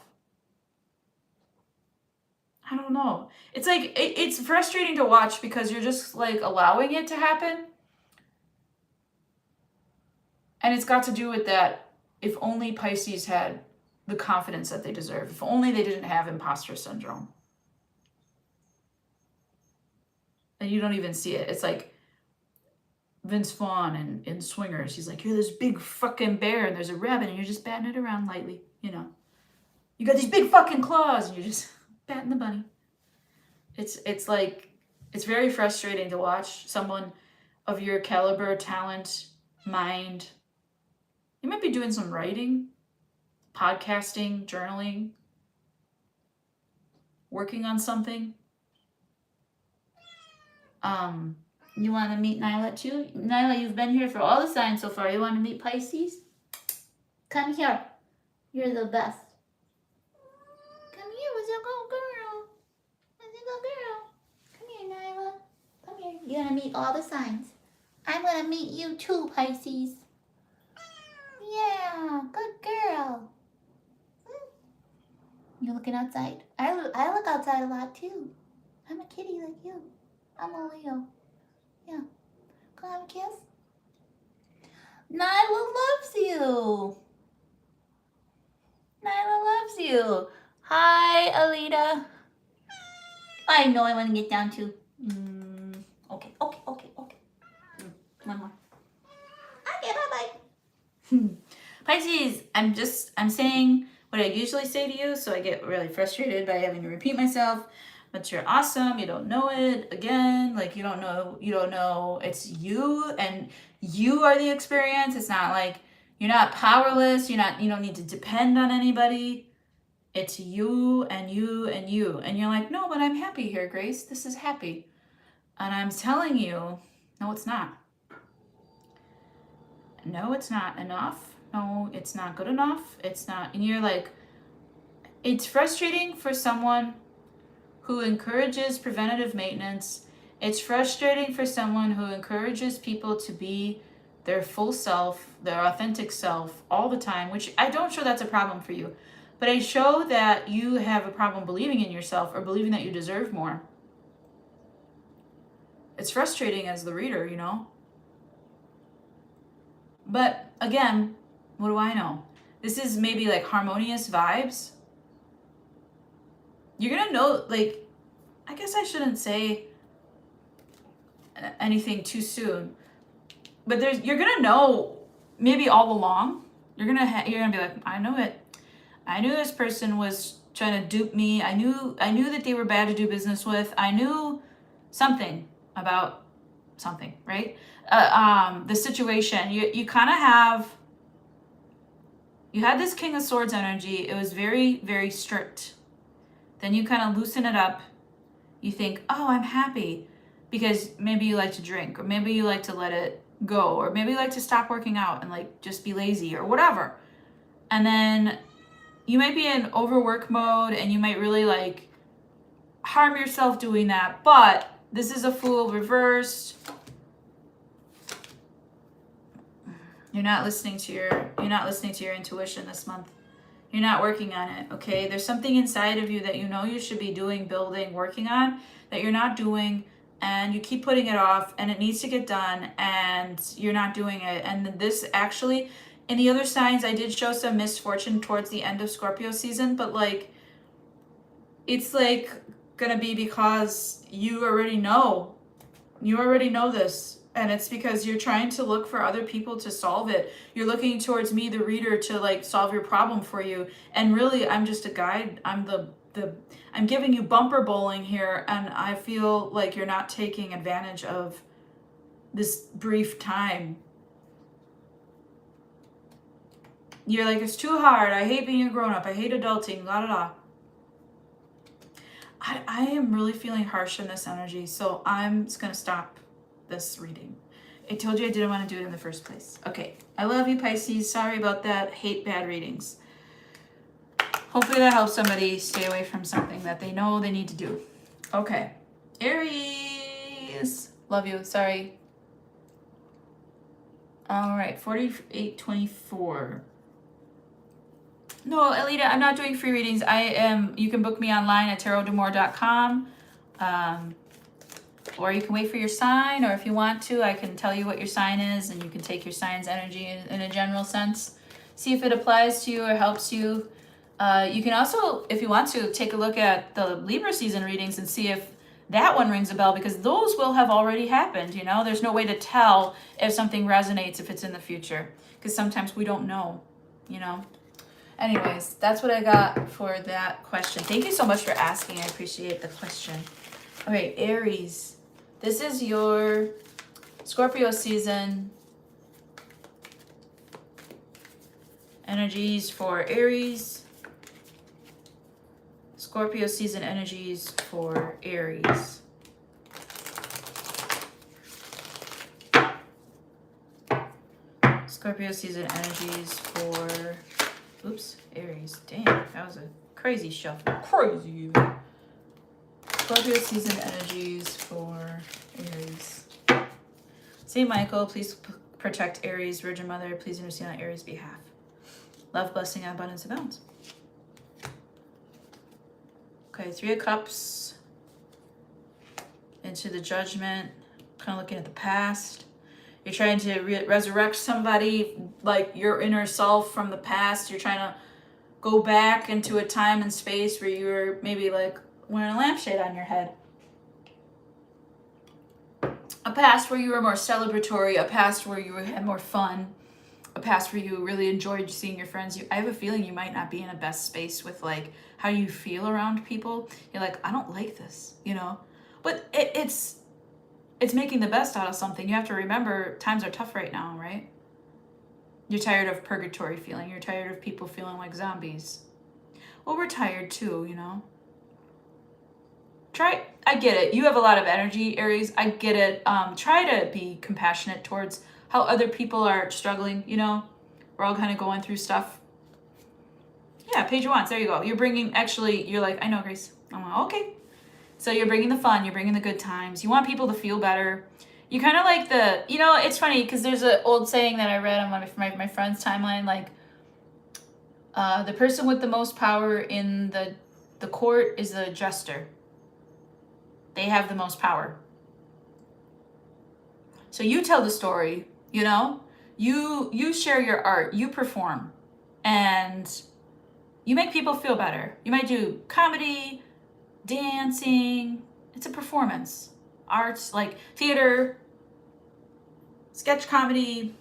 I don't know. It's like, it's frustrating to watch because you're just like allowing it to happen. And it's got to do with that. If only Pisces had the confidence that they deserve. If only they didn't have imposter syndrome. And you don't even see it. It's like Vince Vaughn in Swingers. He's like, you're this big fucking bear and there's a rabbit and you're just batting it around lightly, you know. You got these big fucking claws and you're just batting the bunny. It's like, it's very frustrating to watch someone of your caliber, talent, mind. You might be doing some writing, podcasting, journaling, working on something. You want to meet Nyla too? Nyla, you've been here for all the signs so far. You want to meet Pisces? Come here. You're the best. Come here, what's your little girl? What's your little girl? Come here, Nyla. Come here. You're going to meet all the signs. I'm going to meet you too, Pisces. Yeah, good girl. You looking outside? I look outside a lot too. I'm a kitty like you. I'm a Leo. Yeah. Come have a kiss. Nyla loves you. Nyla loves you. Hi, Alita. I know I want to get down too. Okay. One more. Okay, bye-bye. Pisces, I'm saying what I usually say to you, so I get really frustrated by having to repeat myself. But you're awesome. You don't know it. Again, like you don't know. It's you, and you are the experience. It's not like you're not powerless. You don't need to depend on anybody. It's you and you and you. And you're like, no, but I'm happy here, Grace. This is happy. And I'm telling you, no, it's not. No, it's not enough. No, it's not good enough. It's not. And you're like, it's frustrating for someone who encourages preventative maintenance. It's frustrating for someone who encourages people to be their full self, their authentic self all the time, which I don't show that's a problem for you. But I show that you have a problem believing in yourself or believing that you deserve more. It's frustrating as the reader, But again, what do I know? This is maybe like harmonious vibes. You're gonna know, like, I guess I shouldn't say anything too soon, but you're gonna know maybe all along. You're gonna be like, I know it. I knew this person was trying to dupe me. I knew that they were bad to do business with. I knew something about something, right? The situation. You kind of have. You had this King of Swords energy. It was very, very strict. Then you kind of loosen it up. You think, oh, I'm happy. Because maybe you like to drink, or maybe you like to let it go, or maybe you like to stop working out and like just be lazy or whatever. And then you might be in overwork mode and you might really like harm yourself doing that. But this is a Fool reversed. You're not listening to your intuition this month. You're not working on it, okay? There's something inside of you that you know you should be doing, building, working on that you're not doing, and you keep putting it off, and it needs to get done, and you're not doing it. And this actually, in the other signs, I did show some misfortune towards the end of Scorpio season, but like, it's like gonna be because you already know this. And it's because you're trying to look for other people to solve it. You're looking towards me, the reader, to like solve your problem for you. And really, I'm just a guide. I'm I'm giving you bumper bowling here, and I feel like you're not taking advantage of this brief time. You're like, it's too hard. I hate being a grown-up. I hate adulting. La da da. I am really feeling harsh in this energy, so I'm just gonna stop this reading. I told you I didn't want to do it in the first place. Okay, I love you, Pisces. Sorry about that. Hate bad readings. Hopefully that helps somebody stay away from something that they know they need to do. Okay, Aries. Love you. Sorry. All right, 4824. No, Alita, I'm not doing free readings. You can book me online at tarotdemore.com. Or you can wait for your sign, or if you want to, I can tell you what your sign is, and you can take your sign's energy in a general sense. See if it applies to you or helps you. You can also, if you want to, take a look at the Libra season readings and see if that one rings a bell, because those will have already happened, There's no way to tell if something resonates if it's in the future, because sometimes we don't know, Anyways, that's what I got for that question. Thank you so much for asking. I appreciate the question. All right, Aries. This is your Scorpio season energies for Aries. Scorpio season energies for Aries. Scorpio season energies for, Aries. Dang, that was a crazy shuffle. Crazy. Scorpio season energies for Aries. Saint Michael, please protect Aries. Virgin Mother, please intercede on Aries' behalf. Love, blessing, and abundance abounds. Okay, 3 of Cups. Into the Judgment. Kind of looking at the past. You're trying to resurrect somebody, like your inner self from the past. You're trying to go back into a time and space where you were maybe like wearing a lampshade on your head. A past where you were more celebratory, a past where you had more fun, a past where you really enjoyed seeing your friends. I have a feeling you might not be in a best space with like how you feel around people. You're like, I don't like this, you know? But it's making the best out of something. You have to remember times are tough right now, right? You're tired of purgatory feeling. You're tired of people feeling like zombies. Well, we're tired too, you know? I get it. You have a lot of energy, Aries. I get it. Try to be compassionate towards how other people are struggling, you know? We're all kind of going through stuff. Yeah, Page of Wands. There you go. You're bringing, actually, you're like, I know, Grace. I'm like, okay. So you're bringing the fun. You're bringing the good times. You want people to feel better. You kind of like the, you know, it's funny because there's an old saying that I read on my friend's timeline, like, the person with the most power in the court is the jester. They have the most power. So you tell the story, you know? You share your art, you perform, and you make people feel better. You might do comedy, dancing. It's a performance. Arts like theater, sketch comedy.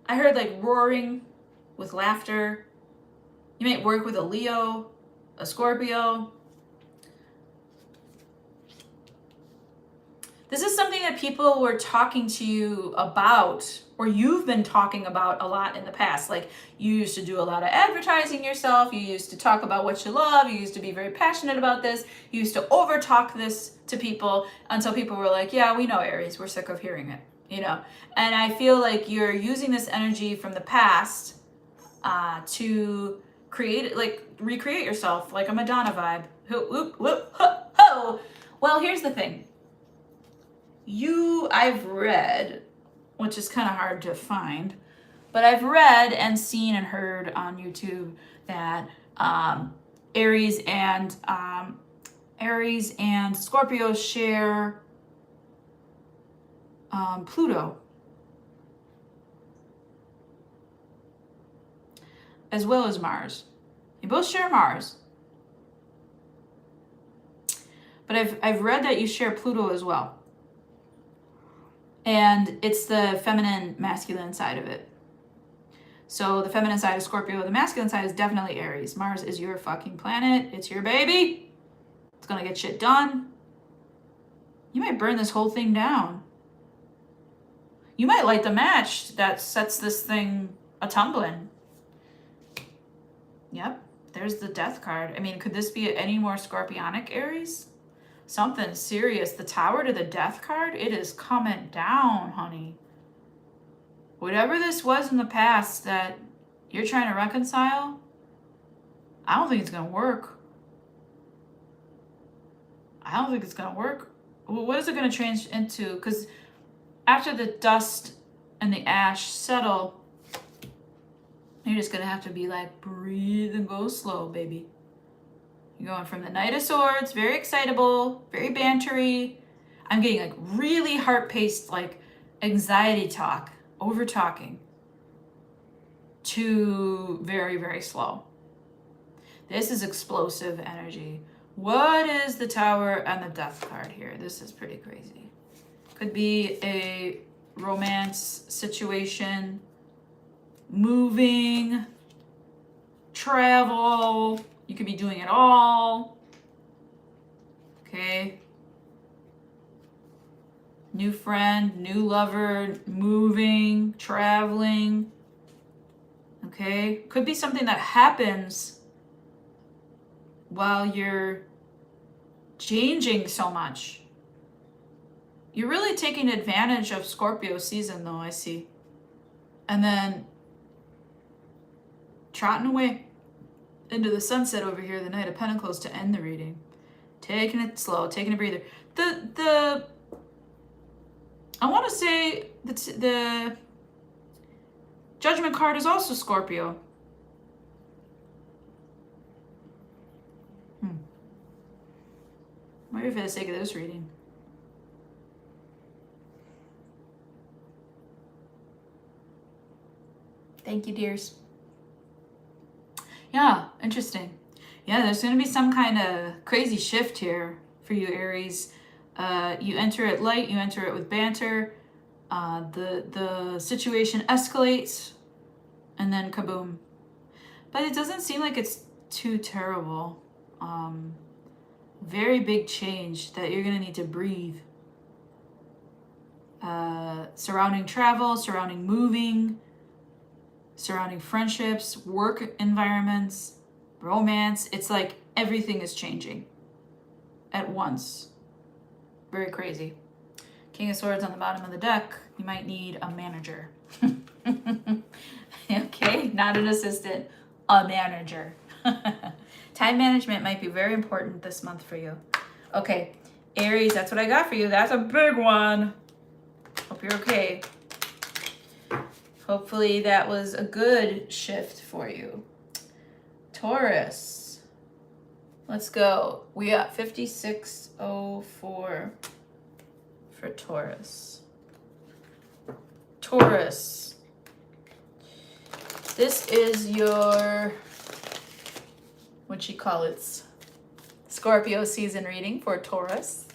I heard like roaring with laughter. You might work with a Leo, a Scorpio. This is something that people were talking to you about, or you've been talking about a lot in the past. Like you used to do a lot of advertising yourself. You used to talk about what you love. You used to be very passionate about this. You used to over talk this to people until people were like, yeah, we know Aries. We're sick of hearing it, you know? And I feel like you're using this energy from the past to create, like recreate yourself, like a Madonna vibe. Whoop, whoop, ho, ho. Well, here's the thing. I've read, which is kind of hard to find, but I've read and seen and heard on YouTube that Aries and Scorpio share Pluto, as well as Mars. You both share Mars, but I've read that you share Pluto as well. And it's the feminine, masculine side of it. So the feminine side is Scorpio. The masculine side is definitely Aries. Mars is your fucking planet. It's your baby. It's going to get shit done. You might burn this whole thing down. You might light the match that sets this thing a-tumbling. Yep. There's the death card. I mean, could this be any more scorpionic, Aries? Something serious. The Tower to the Death card, it is coming down, honey. Whatever this was in the past that you're trying to reconcile, I don't think it's going to work. I don't think it's going to work. Well, what is it going to change into? Because after the dust and the ash settle, you're just going to have to be like, breathe and go slow, baby. You're going from the Knight of Swords, very excitable, very bantery. I'm getting like really heart-paced, like anxiety talk, over talking, to very, very slow. This is explosive energy. What is the Tower and the Death card here? This is pretty crazy. Could be a romance situation, moving, travel. You could be doing it all. Okay. New friend, new lover, moving, traveling. Okay. Could be something that happens while you're changing so much. You're really taking advantage of Scorpio season though, I see. And then trotting away into the sunset over here, the Knight of Pentacles, to end the reading. Taking it slow, taking a breather. I want to say that the Judgment card is also Scorpio. Maybe for the sake of this reading. Thank you, dears. Yeah, interesting. Yeah, there's going to be some kind of crazy shift here for you, Aries. You enter it light, you enter it with banter. The situation escalates, and then kaboom. But it doesn't seem like it's too terrible. Very big change that you're going to need to breathe. Surrounding travel, surrounding moving, surrounding friendships, work environments, romance. It's like everything is changing at once. Very crazy. King of Swords on the bottom of the deck. You might need a manager. Okay, not an assistant, a manager. Time management might be very important this month for you. Okay, Aries, that's what I got for you. That's a big one. Hope you're okay. Hopefully that was a good shift for you. Taurus. Let's go. We got 5604 for Taurus. Taurus. This is your, what you call it, Scorpio season reading for Taurus.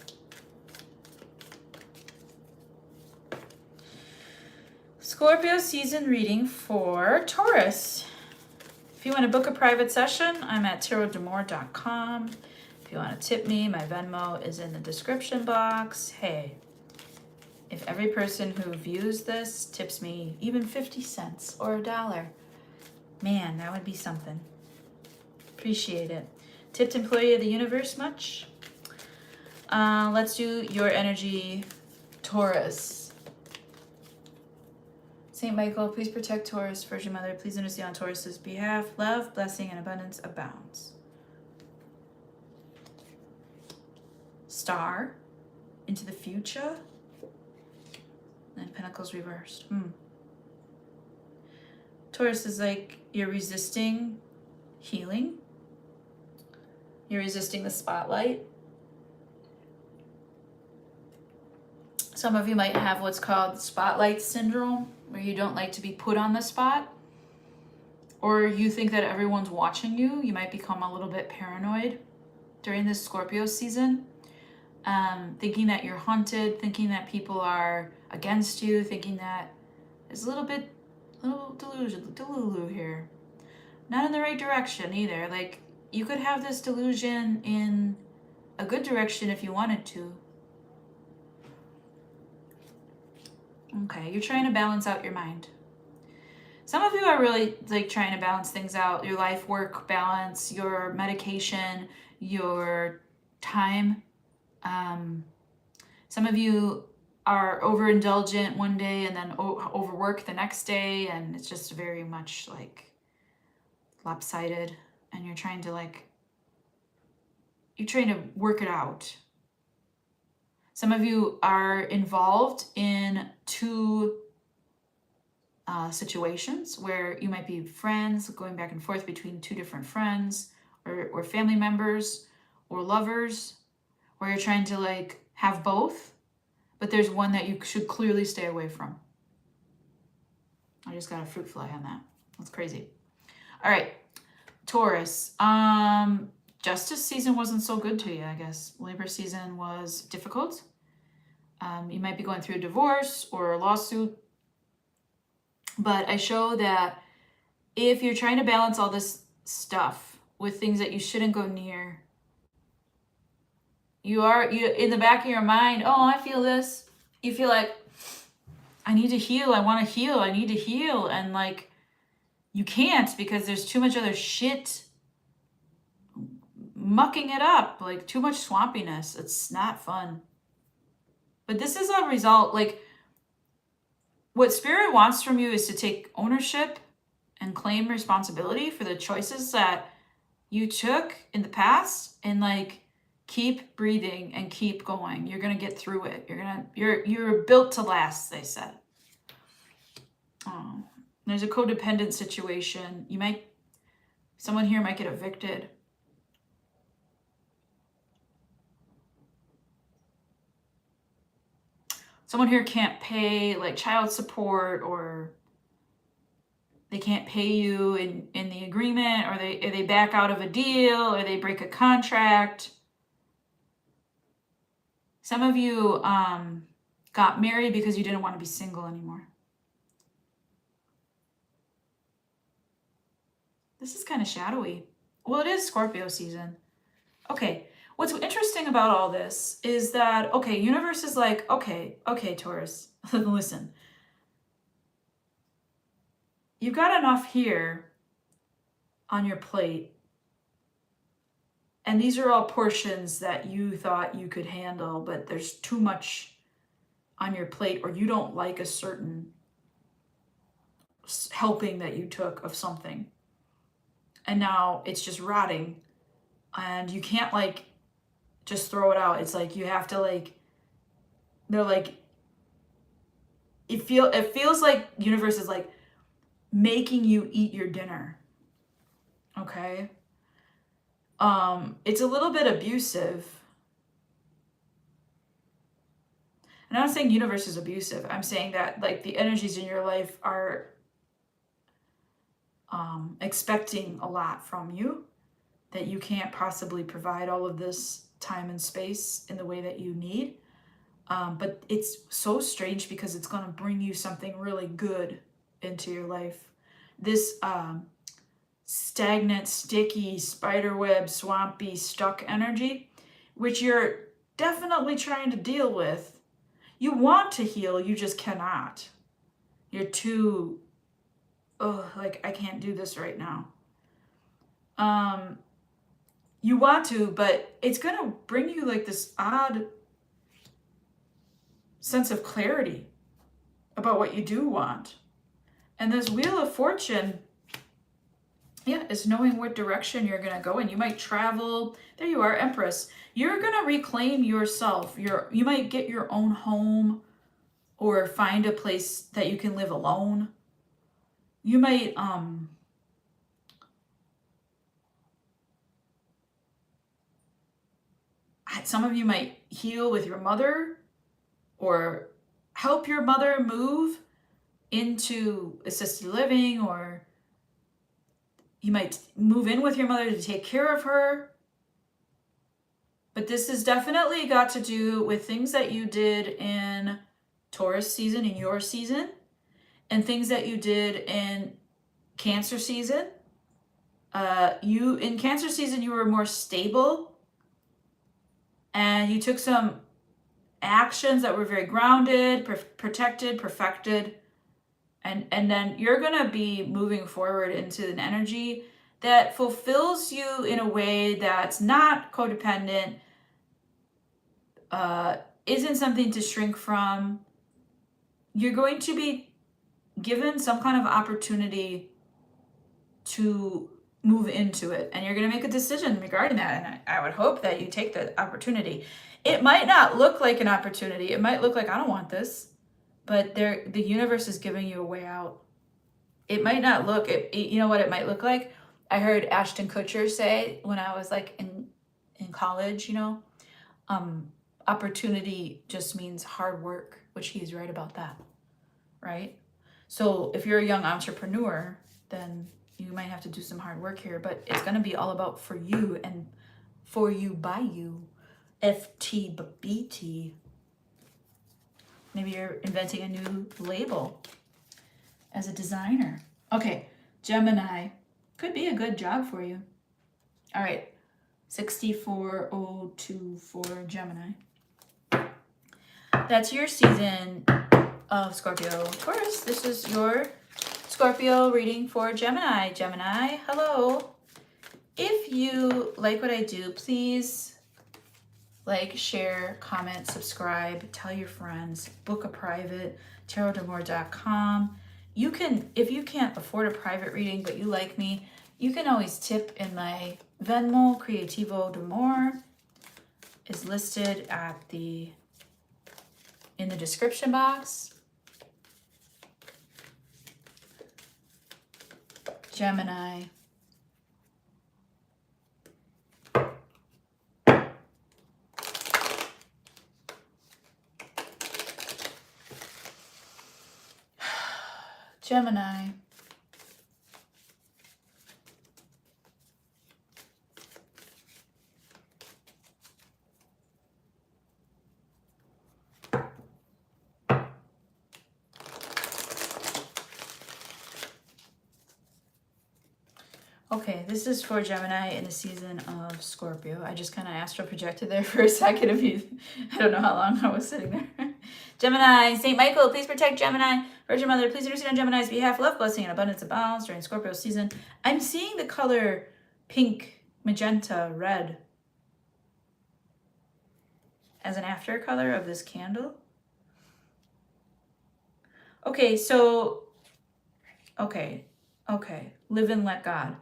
Scorpio season reading for Taurus. If you want to book a private session, I'm at tarotdamore.com. If you want to tip me, my Venmo is in the description box. Hey, if every person who views this tips me even 50 cents or $1, man, that would be something. Appreciate it. Tipped employee of the universe much? Let's do your energy, Taurus. Saint Michael, please protect Taurus. Virgin Mother, please intercede on Taurus's behalf. Love, blessing, and abundance abounds. Star, into the future. And Pentacles reversed. Taurus is like you're resisting healing. You're resisting the spotlight. Some of you might have what's called spotlight syndrome, where you don't like to be put on the spot, or you think that everyone's watching you. You might become a little bit paranoid during this Scorpio season, thinking that you're hunted, thinking that people are against you, thinking that there's a little delulu here. Not in the right direction either. Like, you could have this delusion in a good direction if you wanted to. Okay, you're trying to balance out your mind. Some of you are really like trying to balance things out. Your life work balance, your medication, your time. Some of you are overindulgent one day and then overwork the next day, and it's just very much like lopsided, and you're trying to work it out. Some of you are involved in two situations where you might be friends, going back and forth between two different friends, or family members, or lovers, where you're trying to have both, but there's one that you should clearly stay away from. I just got a fruit fly on that. That's crazy. All right, Taurus. Justice season wasn't so good to you, I guess. Labor season was difficult. You might be going through a divorce or a lawsuit. But I show that if you're trying to balance all this stuff with things that you shouldn't go near, you in the back of your mind, oh, I feel this. You feel like, I need to heal. I want to heal. I need to heal. And you can't, because there's too much other shit mucking it up, too much swampiness. It's not fun. But this is a result, what Spirit wants from you is to take ownership and claim responsibility for the choices that you took in the past, and keep breathing and keep going. You're going to get through it. You're built to last, they said. Oh, there's a codependent situation. Someone here might get evicted. Someone here can't pay child support, or they can't pay you in the agreement, or they back out of a deal, or they break a contract. Some of you got married because you didn't want to be single anymore. This is kind of shadowy. Well, it is Scorpio season. Okay, what's interesting about all this is that, okay, universe is like, okay, Taurus, listen. You've got enough here on your plate. And these are all portions that you thought you could handle, but there's too much on your plate, or you don't like a certain helping that you took of something. And now it's just rotting, and you can't like just throw it out. It's like you have to like, they're like, it feels like universe is like making you eat your dinner. Okay? It's a little bit abusive. And I'm not saying universe is abusive. I'm saying that like the energies in your life are expecting a lot from you, that you can't possibly provide all of this time and space in the way that you need. But it's so strange because it's going to bring you something really good into your life. This stagnant, sticky, spiderweb, swampy, stuck energy, which you're definitely trying to deal with. You want to heal, you just cannot. You're too, like, I can't do this right now. You want to, but it's going to bring you like this odd sense of clarity about what you do want. And this Wheel of Fortune, yeah, is knowing what direction you're going to go in. You might travel. There you are, Empress. You're going to reclaim yourself. You might get your own home, or find a place that you can live alone. You might some of you might heal with your mother, or help your mother move into assisted living, or you might move in with your mother to take care of her. But this has definitely got to do with things that you did in Taurus season, in your season, and things that you did in Cancer season. In Cancer season, you were more stable, and you took some actions that were very grounded, protected, perfected. And then you're going to be moving forward into an energy that fulfills you in a way that's not codependent, isn't something to shrink from. You're going to be given some kind of opportunity to move into it, and you're going to make a decision regarding that. And I would hope that you take the opportunity. It might not look like an opportunity. It might look like, I don't want this, but the universe is giving you a way out. It might not look, you know what it might look like? I heard Ashton Kutcher say when I was like in college, opportunity just means hard work, which he's right about that, right? So if you're a young entrepreneur, then you might have to do some hard work here, but it's going to be all about for you and for you by you. FTBT. Maybe you're inventing a new label as a designer. Okay, Gemini. Could be a good job for you. All right, 64024 Gemini. That's your season of Scorpio. Of course, this is your Scorpio reading for Gemini. Gemini, hello. If you like what I do, please like, share, comment, subscribe, tell your friends, book a private, tarotdamore.com. You can, if you can't afford a private reading, but you like me, you can always tip in my Venmo. Creativo d'Amore is listed in the description box. Gemini. Gemini, Okay, this is for Gemini in the season of Scorpio. I just kind of astral projected there for a second. If you, I don't know how long I was sitting there. Gemini, Saint Michael, please protect Gemini. Virgin Mother, please intercede on Gemini's behalf. Love, blessing, and abundance abounds during Scorpio season. I'm seeing the color pink, magenta, red as an after color of this candle. Okay, so, okay, live and let God.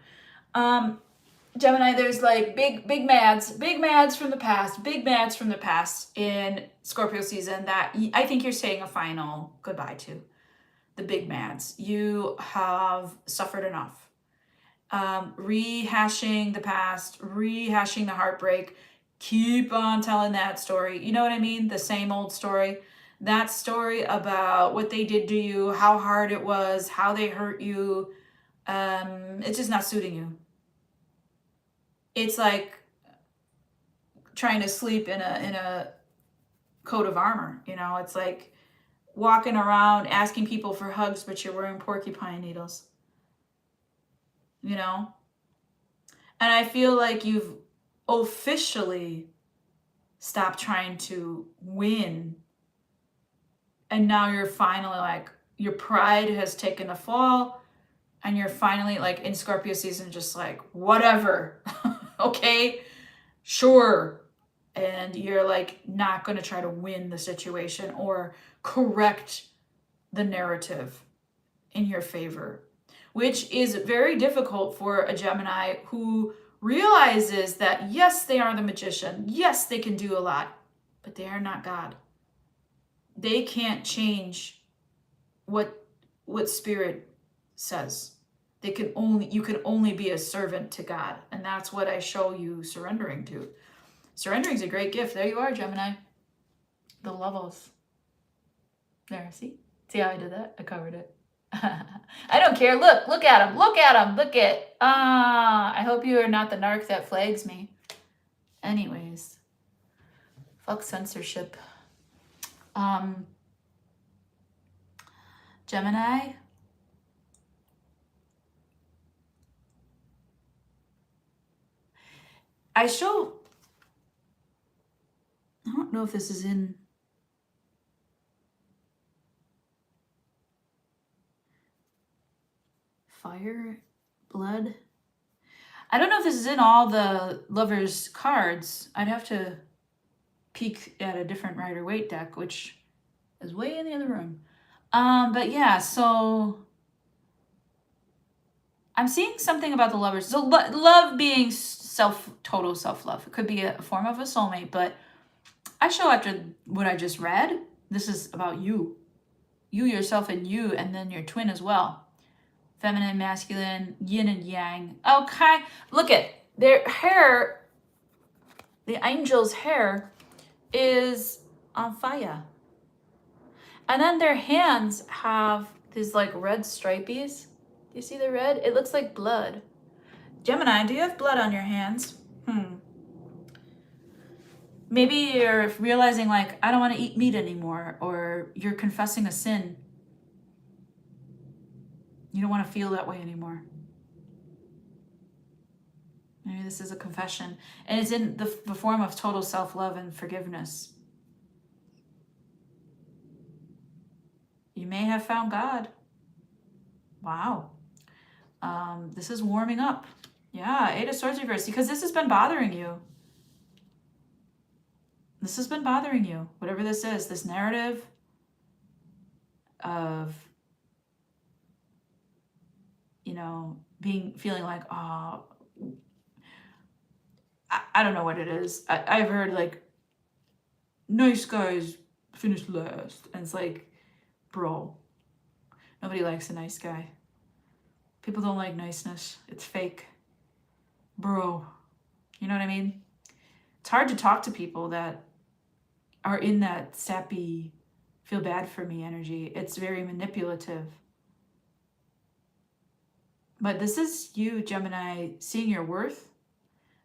Gemini, there's like big mads from the past in Scorpio season that I think you're saying a final goodbye to. The big mads. You have suffered enough. Rehashing the past, rehashing the heartbreak, keep on telling that story. You know what I mean? The same old story. That story about what they did to you, how hard it was, how they hurt you. It's just not suiting you. It's like trying to sleep in a coat of armor. You know, it's like walking around asking people for hugs, but you're wearing porcupine needles. You know? And I feel like you've officially stopped trying to win. And now you're finally like, your pride has taken a fall. And you're finally like in Scorpio season, just like, whatever. Okay, sure. And you're like not going to try to win the situation or correct the narrative in your favor, which is very difficult for a Gemini who realizes that, yes, they are the magician. Yes, they can do a lot, but they are not God. They can't change what spirit says. You can only be a servant to God. And that's what I show you surrendering to. Surrendering is a great gift. There you are, Gemini. The levels. There, see? See how I did that? I covered it. I don't care. Look at him. Look at him. Look at. I hope you are not the narc that flags me. Anyways. Fuck censorship. Gemini. I don't know if this is in fire, blood. I don't know if this is in all the Lovers cards. I'd have to peek at a different Rider-Waite deck, which is way in the other room. But yeah, so I'm seeing something about the Lovers. So love being total self-love. It could be a form of a soulmate, but I show after what I just read, this is about you. You, yourself, and you, and then your twin as well. Feminine, masculine, yin and yang. Okay, look at their hair. The angel's hair is on fire. And then their hands have these like red stripies. Do you see the red? It looks like blood. Gemini, do you have blood on your hands? Maybe you're realizing like, I don't want to eat meat anymore, or you're confessing a sin. You don't want to feel that way anymore. Maybe this is a confession. And it's in the form of total self-love and forgiveness. You may have found God. Wow. This is warming up. Yeah, 8 of Swords reversed, because this has been bothering you. This has been bothering you. Whatever this is, this narrative of, you know, feeling like, oh, I don't know what it is. I've heard like, nice guys finish last. And it's like, bro, nobody likes a nice guy. People don't like niceness. It's fake. Bro, you know what I mean? It's hard to talk to people that are in that sappy, feel bad for me energy. It's very manipulative. But this is you, Gemini, seeing your worth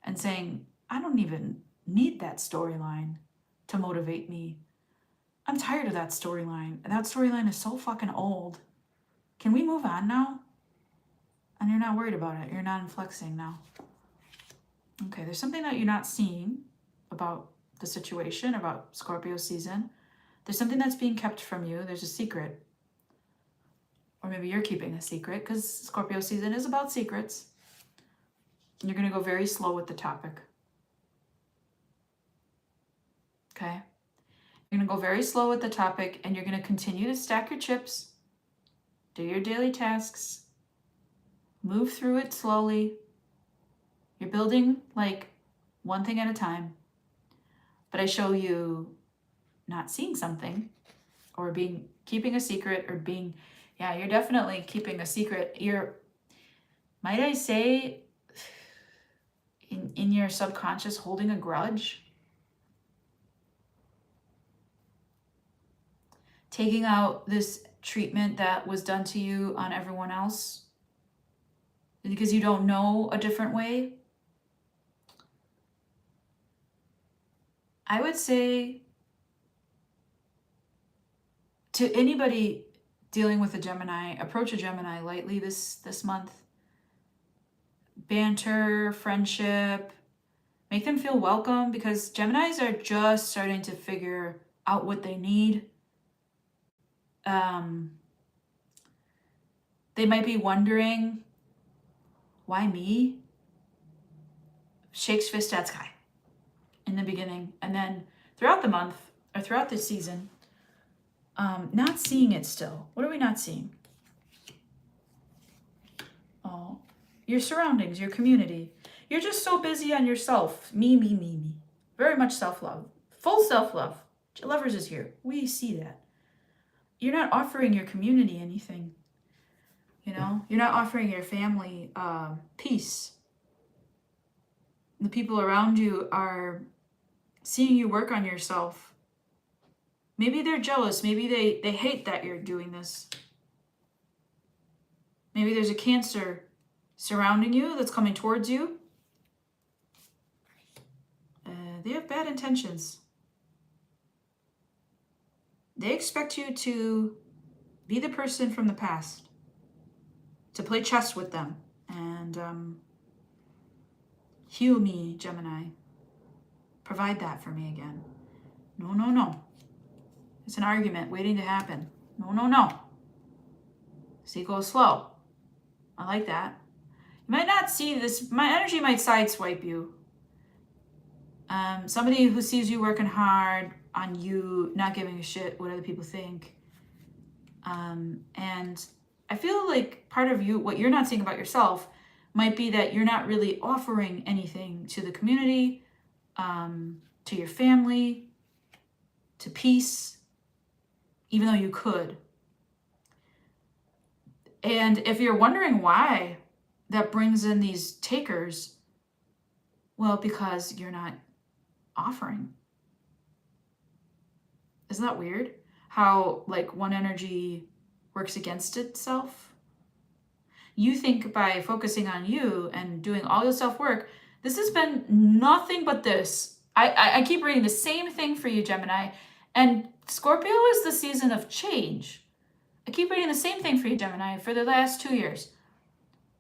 and saying, I don't even need that storyline to motivate me. I'm tired of that storyline. That storyline is so fucking old. Can we move on now? And you're not worried about it. You're not flexing now. Okay, there's something that you're not seeing about the situation, about Scorpio season. There's something that's being kept from you. There's a secret. Or maybe you're keeping a secret, because Scorpio season is about secrets. You're going to go very slow with the topic. Okay? You're going to go very slow with the topic, and you're going to continue to stack your chips, do your daily tasks, move through it slowly. You're building like one thing at a time. But I show you not seeing something, or keeping a secret, or yeah, you're definitely keeping a secret. You're, might I say, in your subconscious, holding a grudge. Taking out this treatment that was done to you on everyone else because you don't know a different way. I would say to anybody dealing with a Gemini, approach a Gemini lightly this month. Banter, friendship, make them feel welcome, because Geminis are just starting to figure out what they need. They might be wondering, why me? Shakes fist at sky in the beginning, and then throughout the month or throughout the season, not seeing it still. What are we not seeing? Oh, your surroundings, your community. You're just so busy on yourself. Me. Very much self-love. Full self-love. Lovers is here. We see that. You're not offering your community anything. You know, you're not offering your family peace. The people around you are seeing you work on yourself. Maybe they're jealous. Maybe they hate that you're doing this. Maybe there's a Cancer surrounding you that's coming towards you. They have bad intentions. They expect you to be the person from the past, to play chess with them, and heal me, Gemini. Provide that for me again. No. It's an argument waiting to happen. No. See, go slow. I like that. You might not see this. My energy might sideswipe you. Somebody who sees you working hard on you, not giving a shit what other people think. And I feel like part of you, what you're not seeing about yourself, might be that you're not really offering anything to the community, to your family, to peace, even though you could. And if you're wondering why that brings in these takers, well, because you're not offering. Isn't that weird? How like one energy works against itself? You think by focusing on you and doing all the self-work, this has been nothing but this. I keep reading the same thing for you, Gemini. And Scorpio is the season of change. I keep reading the same thing for you, Gemini, for the last 2 years.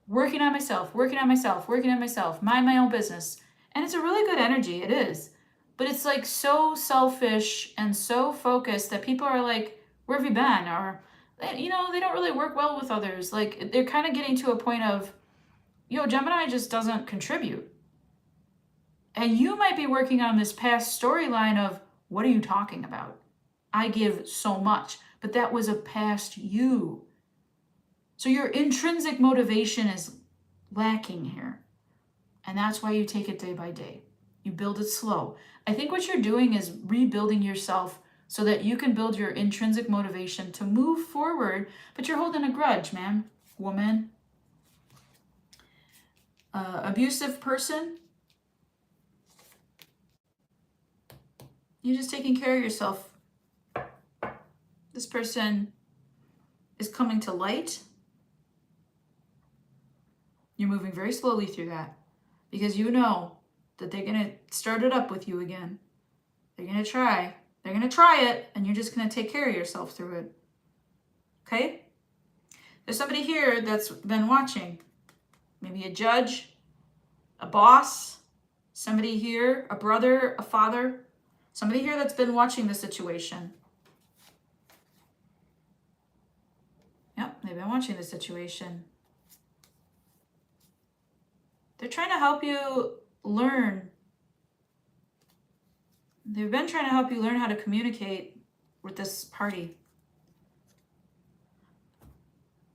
Working on myself, mind my own business. And it's a really good energy, it is. But it's like so selfish and so focused that people are like, where have you been? Or, you know, they don't really work well with others. Like, they're kind of getting to a point of, Gemini just doesn't contribute. And you might be working on this past storyline of, what are you talking about? I give so much, but that was a past you. So your intrinsic motivation is lacking here. And that's why you take it day by day. You build it slow. I think what you're doing is rebuilding yourself so that you can build your intrinsic motivation to move forward, but you're holding a grudge, man, woman. Abusive person. You're just taking care of yourself. This person is coming to light. You're moving very slowly through that because you know that they're going to start it up with you again. They're going to try. They're going to try it, and you're just going to take care of yourself through it. Okay? There's somebody here that's been watching. maybe a judge, a boss, somebody here, a brother, a father, somebody here that's been watching the situation. Yep, they've been watching the situation. They're trying to help you learn. They've been trying to help you learn how to communicate with this party.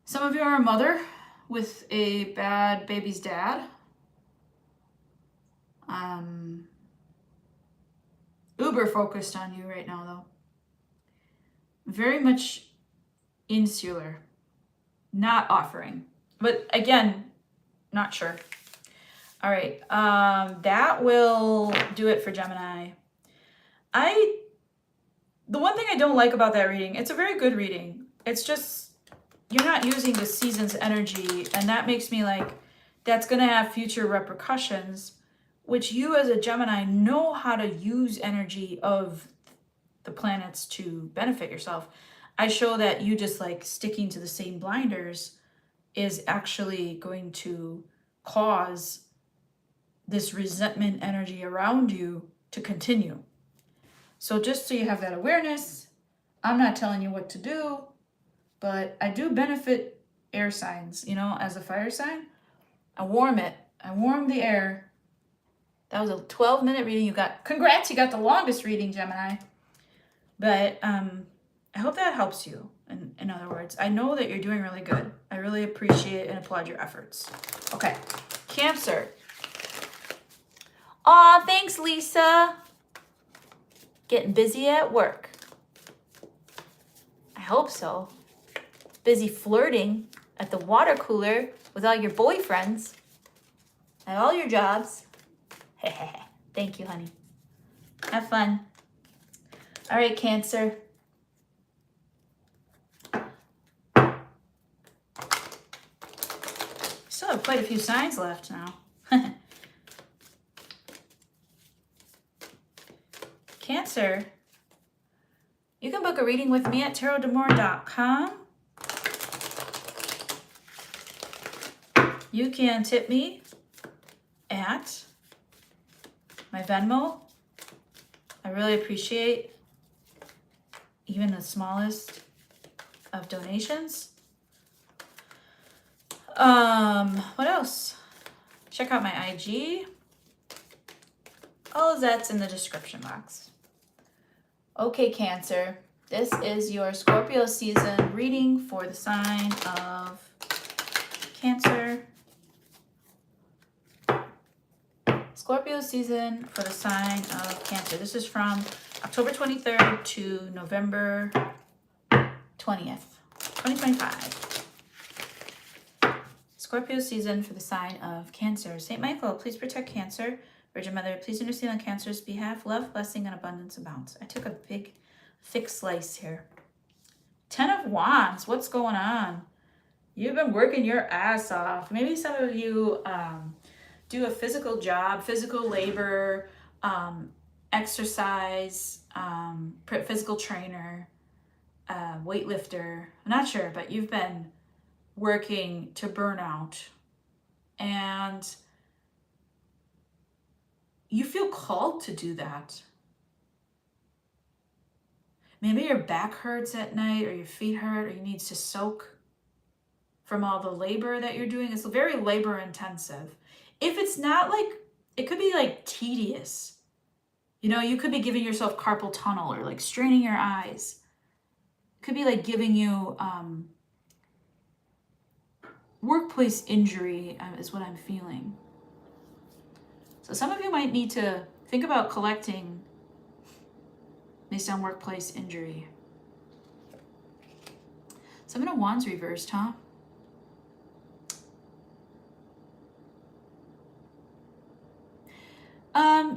Some of you are a mother with a bad baby's dad. Uber focused on you right now, though. Very much insular, not offering. But again, not sure. All right, that will do it for Gemini. The one thing I don't like about that reading, it's a very good reading. It's just, you're not using the season's energy, and that makes me like, that's going to have future repercussions, which you as a Gemini know how to use energy of the planets to benefit yourself. I show that you just like sticking to the same blinders is actually going to cause this resentment energy around you to continue. So just so you have that awareness, I'm not telling you what to do, but I do benefit air signs, you know, as a fire sign. I warm it. I warm the air. That was a 12-minute reading. You got, congrats, you got the longest reading, Gemini. But I hope that helps you. In other words, I know that you're doing really good. I really appreciate and applaud your efforts. Okay, Cancer. Aw, thanks, Lisa. Getting busy at work. I hope so. Busy flirting at the water cooler with all your boyfriends at all your jobs. Thank you, honey. Have fun. All right, Cancer. Still have quite a few signs left now. Cancer, you can book a reading with me at tarotdamore.com. You can tip me at my Venmo. I really appreciate even the smallest of donations. What else? Check out my IG. All of that's in the description box. Okay, Cancer, this is your Scorpio season reading for the sign of Cancer. Scorpio season for the sign of Cancer. This is from October 23rd to November 20th, 2025. Scorpio season for the sign of Cancer. St. Michael, please protect Cancer. Virgin Mother, please intercede on Cancer's behalf. Love, blessing, and abundance abounds. I took a big, thick slice here. 10 of Wands, what's going on? You've been working your ass off. Maybe some of you do a physical job, physical labor, exercise, physical trainer, weightlifter. I'm not sure, but you've been working to burn out. And you feel called to do that. Maybe your back hurts at night, or your feet hurt, or you need to soak from all the labor that you're doing. It's very labor intensive. If it's not like, it could be like tedious. You know, you could be giving yourself carpal tunnel or like straining your eyes. It could be like giving you workplace injury is what I'm feeling. So some of you might need to think about collecting based on workplace injury. Seven of Wands reversed, huh?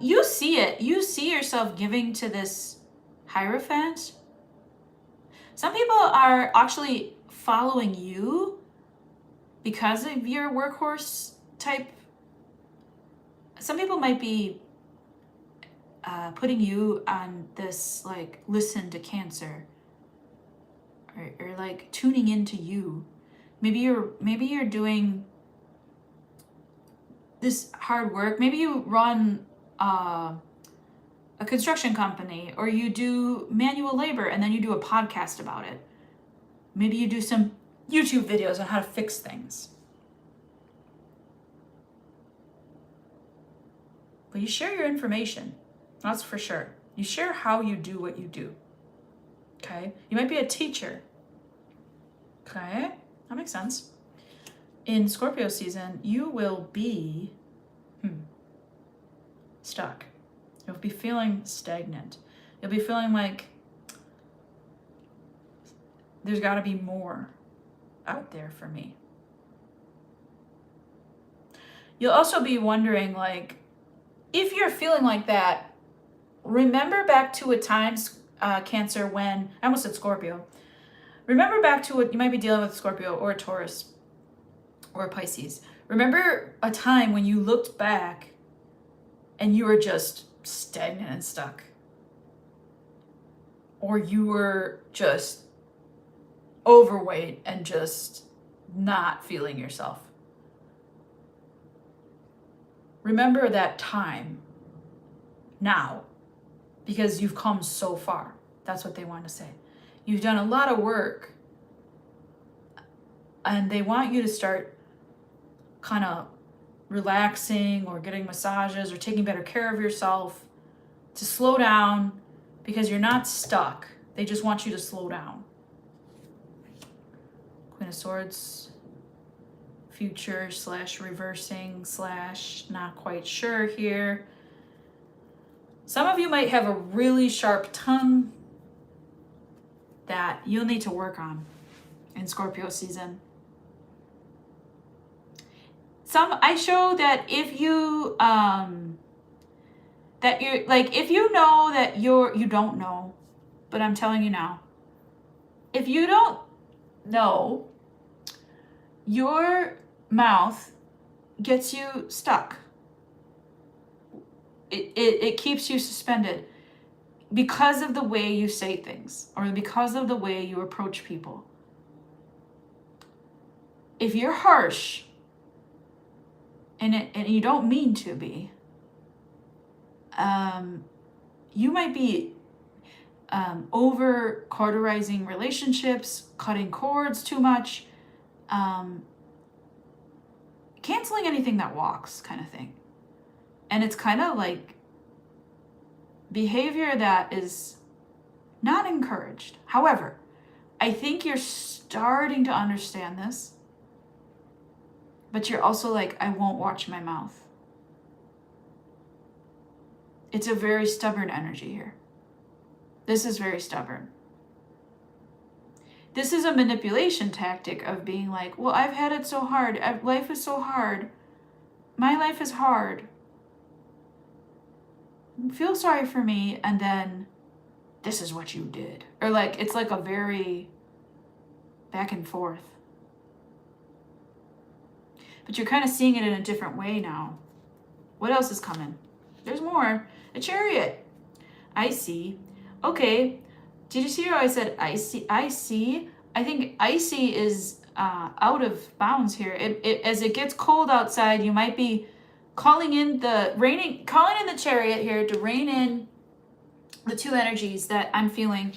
You see it. You see yourself giving to this Hierophant. Some people are actually following you because of your workhorse type. Some people might be putting you on this, like, listen to Cancer, or like tuning into you. Maybe you're doing this hard work. Maybe you run a construction company, or you do manual labor and then you do a podcast about it. Maybe you do some YouTube videos on how to fix things. But you share your information. That's for sure. You share how you do what you do. Okay? You might be a teacher. Okay? That makes sense. In Scorpio season, you will be stuck. You'll be feeling stagnant. You'll be feeling like there's got to be more out there for me. You'll also be wondering, like, if you're feeling like that, remember back to a time, Cancer, when, I almost said Scorpio. Remember back to what you might be dealing with, Scorpio or a Taurus or a Pisces. Remember a time when you looked back and you were just stagnant and stuck. Or you were just overweight and just not feeling yourself. Remember that time now, because you've come so far. That's what they want to say. You've done a lot of work, and they want you to start kind of relaxing or getting massages or taking better care of yourself, to slow down, because you're not stuck. They just want you to slow down. Queen of Swords, future / reversing / not quite sure here. Some of you might have a really sharp tongue that you'll need to work on in Scorpio season. I show that if you that you're like, if you know that you don't know, but I'm telling you now, if you don't know, your mouth gets you stuck. It keeps you suspended because of the way you say things, or because of the way you approach people. If you're harsh, and you don't mean to be, you might be over cauterizing relationships, cutting cords too much, canceling anything that walks, kind of thing. And it's kind of like behavior that is not encouraged. However, I think you're starting to understand this, but you're also like, I won't watch my mouth. It's a very stubborn energy here. This is very stubborn. This is a manipulation tactic of being like, well, I've had it so hard. Life is so hard. My life is hard. Feel sorry for me, and then this is what you did. Or like, it's like a very back and forth. But you're kind of seeing it in a different way now. What else is coming? There's more. A Chariot. I see. Okay. Did you see how I said icy? I think icy is out of bounds here. As it gets cold outside, you might be calling in the Chariot here to rein in the two energies that I'm feeling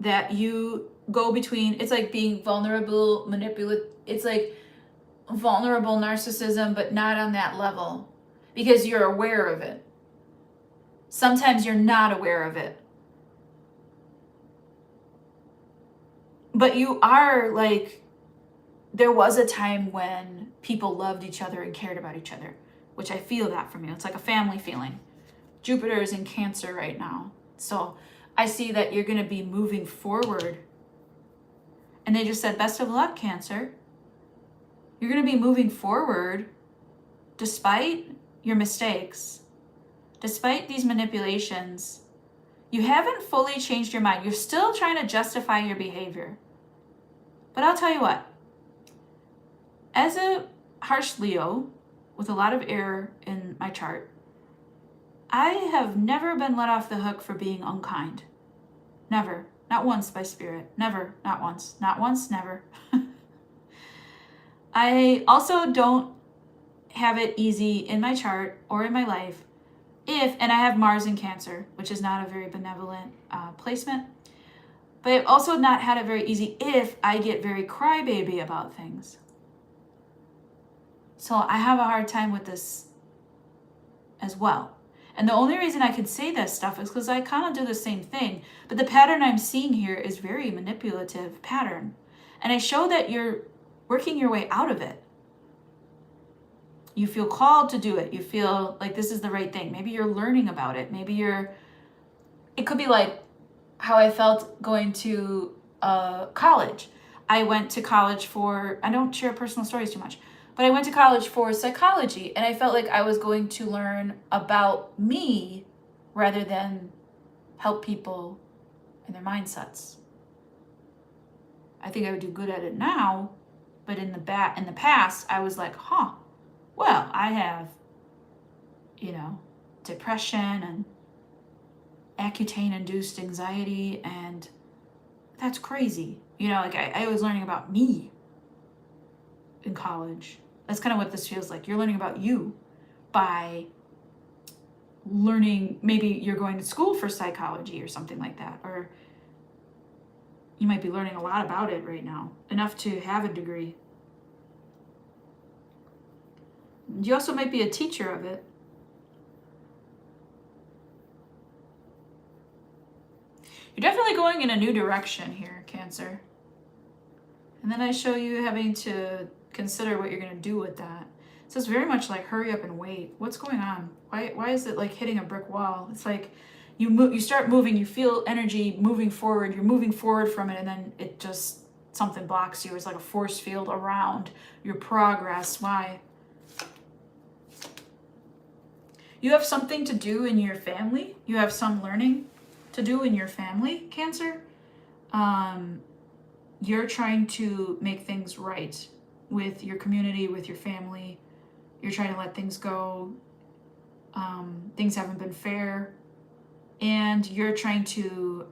that you go between. It's like being vulnerable, manipulative. It's like vulnerable narcissism, but not on that level, because you're aware of it. Sometimes you're not aware of it. But you are like, there was a time when people loved each other and cared about each other, which I feel that from you. It's like a family feeling. Jupiter is in Cancer right now. So I see that you're going to be moving forward. And they just said, best of luck, Cancer. You're going to be moving forward despite your mistakes, despite these manipulations. You haven't fully changed your mind. You're still trying to justify your behavior. But I'll tell you what, as a harsh Leo with a lot of air in my chart, I have never been let off the hook for being unkind. Never. Not once by spirit. Never. Not once. Not once. Never. I also don't have it easy in my chart or in my life and I have Mars in Cancer, which is not a very benevolent placement, but I've also not had it very easy if I get very crybaby about things. So I have a hard time with this as well. And the only reason I can say this stuff is because I kind of do the same thing. But the pattern I'm seeing here is very manipulative pattern. And I show that you're working your way out of it. You feel called to do it. You feel like this is the right thing. Maybe you're learning about it. Maybe it could be like how I felt going to college. I went to college I don't share personal stories too much, but I went to college for psychology, and I felt like I was going to learn about me rather than help people and their mindsets. I think I would do good at it now, but in the past, I was like, well, I have, depression and Accutane-induced anxiety, and that's crazy. Like I was learning about me in college. That's kind of what this feels like. You're learning about you by learning, maybe you're going to school for psychology or something like that, or you might be learning a lot about it right now, enough to have a degree. You also might be a teacher of it. You're definitely going in a new direction here, Cancer. And then I show you having to consider what you're going to do with that. So it's very much like hurry up and wait. What's going on? Why is it like hitting a brick wall? It's like you start moving, you feel energy moving forward, you're moving forward from it, and then something blocks you. It's like a force field around your progress. Why? You have something to do in your family. You have some learning to do in your family, Cancer. You're trying to make things right with your community, with your family. You're trying to let things go. Things haven't been fair. And you're trying to,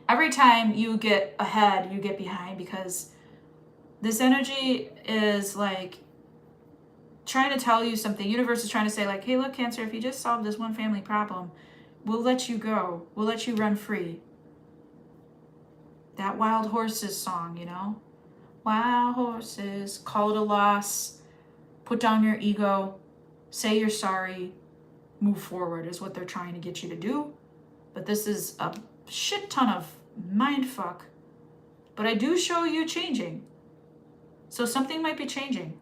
every time you get ahead, you get behind, because this energy is like trying to tell you something. Universe is trying to say like, hey, look, Cancer, if you just solve this one family problem, we'll let you go. We'll let you run free. That Wild Horses song, Wild horses, call it a loss, put down your ego, say you're sorry, move forward is what they're trying to get you to do. But this is a shit ton of mind fuck. But I do show you changing. So something might be changing.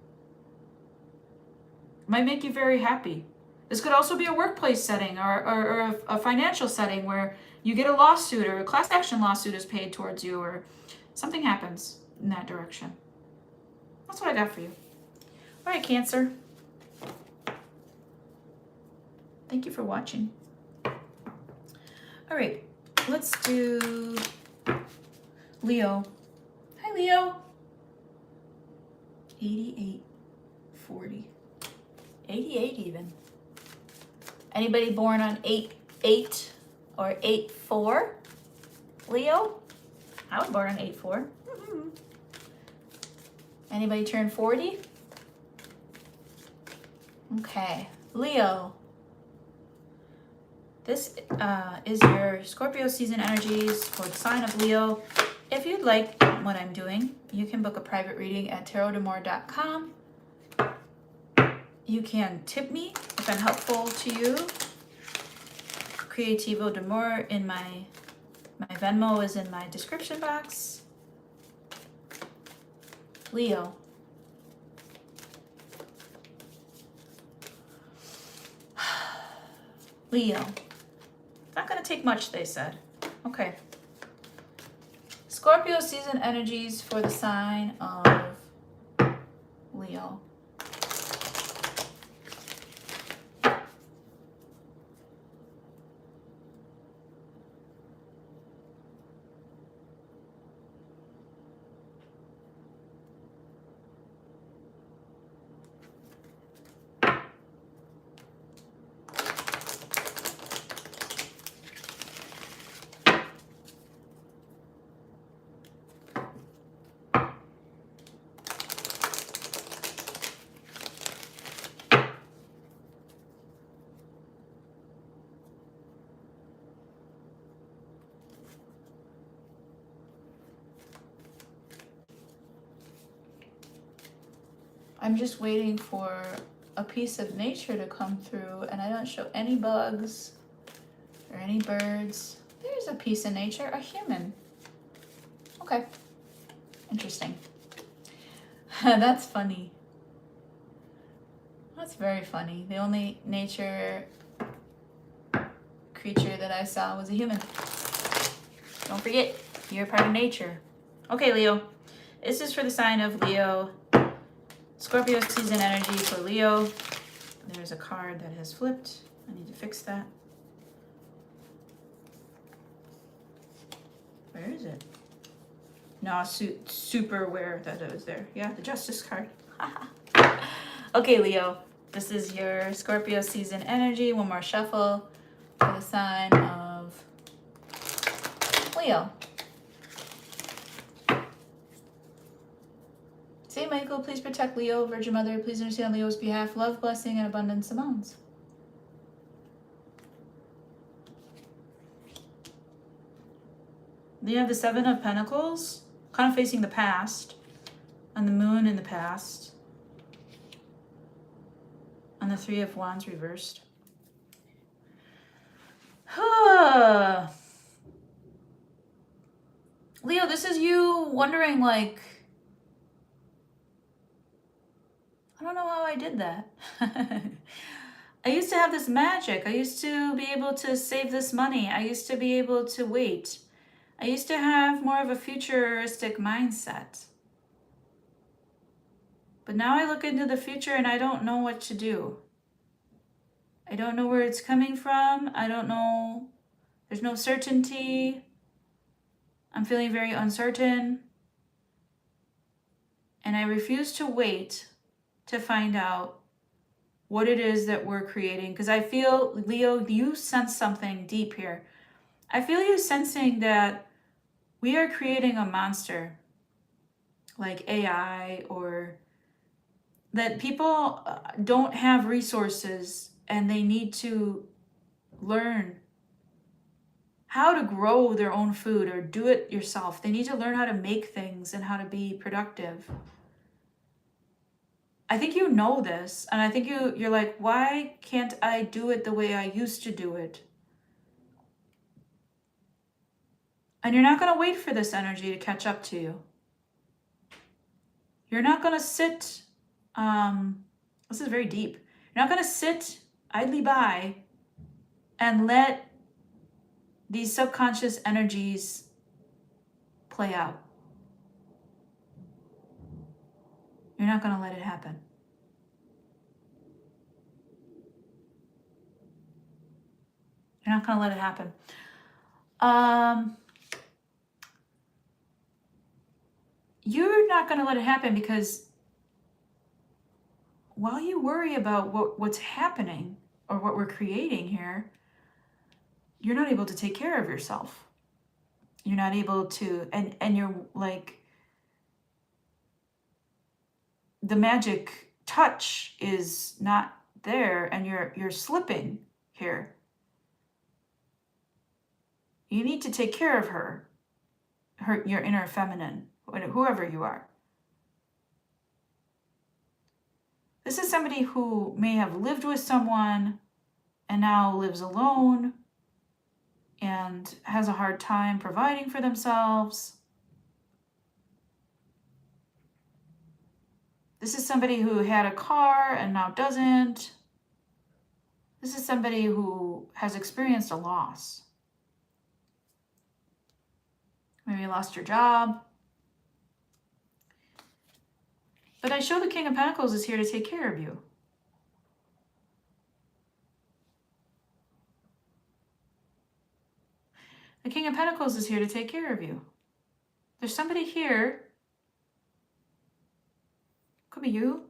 It might make you very happy. This could also be a workplace setting or a financial setting where you get a lawsuit or a class action lawsuit is paid towards you, or something happens in that direction. That's what I got for you. All right, Cancer. Thank you for watching. All right, let's do Leo. Hi, Leo. 88, 40, 88 even. Anybody born on 8/8 or 8/4? Leo? I was born on 8/4. Mm-hmm. Anybody turn 40? Okay, Leo. This is your Scorpio season energies for the sign of Leo. If you'd like what I'm doing, you can book a private reading at tarotdamore.com. You can tip me if I'm helpful to you. Creativo D'Amour in my Venmo is in my description box. Leo. Leo. Not going to take much, they said. Okay. Scorpio season energies for the sign of Leo. I'm just waiting for a piece of nature to come through, and I don't show any bugs or any birds. There's a piece of nature, a human. Okay, interesting. That's funny. That's very funny. The only nature creature that I saw was a human. Don't forget, you're part of nature. Okay, Leo. This is for the sign of Leo. Scorpio season energy for Leo. There's a card that has flipped. I need to fix that. Where is it? No, super aware that it was there. Yeah, the Justice card. Okay, Leo. This is your Scorpio season energy. One more shuffle for the sign of Leo. Saint Michael, please protect Leo. Virgin Mother, please intercede on Leo's behalf. Love, blessing, and abundance amounts. Then you have the Seven of Pentacles, kind of facing the past, and the Moon in the past, and the Three of Wands reversed. Leo, this is you wondering, like, I don't know how I did that. I used to have this magic. I used to be able to save this money. I used to be able to wait. I used to have more of a futuristic mindset. But now I look into the future and I don't know what to do. I don't know where it's coming from. I don't know. There's no certainty. I'm feeling very uncertain. And I refuse to wait to find out what it is that we're creating. Because I feel, Leo, you sense something deep here. I feel you sensing that we are creating a monster like AI, or that people don't have resources and they need to learn how to grow their own food or do it yourself. They need to learn how to make things and how to be productive. I think you know this, and I think you're like, why can't I do it the way I used to do it? And you're not going to wait for this energy to catch up to you. You're not going to sit, this is very deep. You're not going to sit idly by and let these subconscious energies play out. You're not going to let it happen. You're not going to let it happen. You're not going to let it happen because while you worry about what's happening or what we're creating here, you're not able to take care of yourself. You're not able to, and you're like, the magic touch is not there, and you're slipping here. You need to take care of her, your inner feminine, whoever you are. This is somebody who may have lived with someone and now lives alone and has a hard time providing for themselves. This is somebody who had a car and now doesn't. This is somebody who has experienced a loss. Maybe you lost your job. But I show the King of Pentacles is here to take care of you. The King of Pentacles is here to take care of you. There's somebody here, could be you,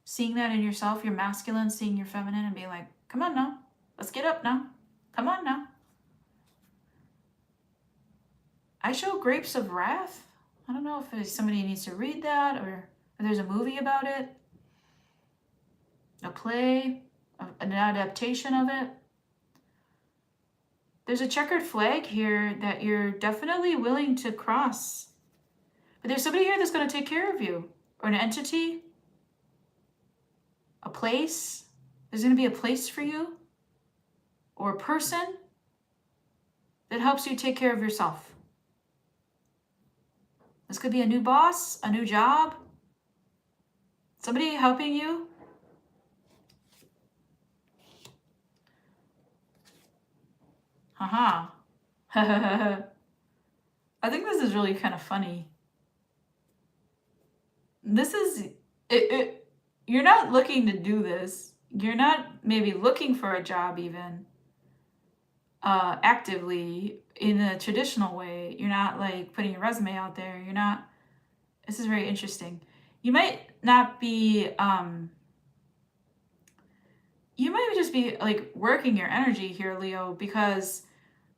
seeing that in yourself, your masculine, seeing your feminine and being like, come on now, let's get up now, come on now. I show grapes of wrath. I don't know if somebody needs to read that or if there's a movie about it, a play, an adaptation of it. There's a checkered flag here that you're definitely willing to cross. But there's somebody here that's going to take care of you. or an entity, a place. There's going to be a place for you or a person that helps you take care of yourself. This could be a new boss, a new job, somebody helping you. Haha. I think this is really kind of funny. This is it. You're not looking to do this. You're not maybe looking for a job even actively in a traditional way. You're not like putting your resume out there. You're not. This is very interesting. You might not be. You might just be like working your energy here, Leo, because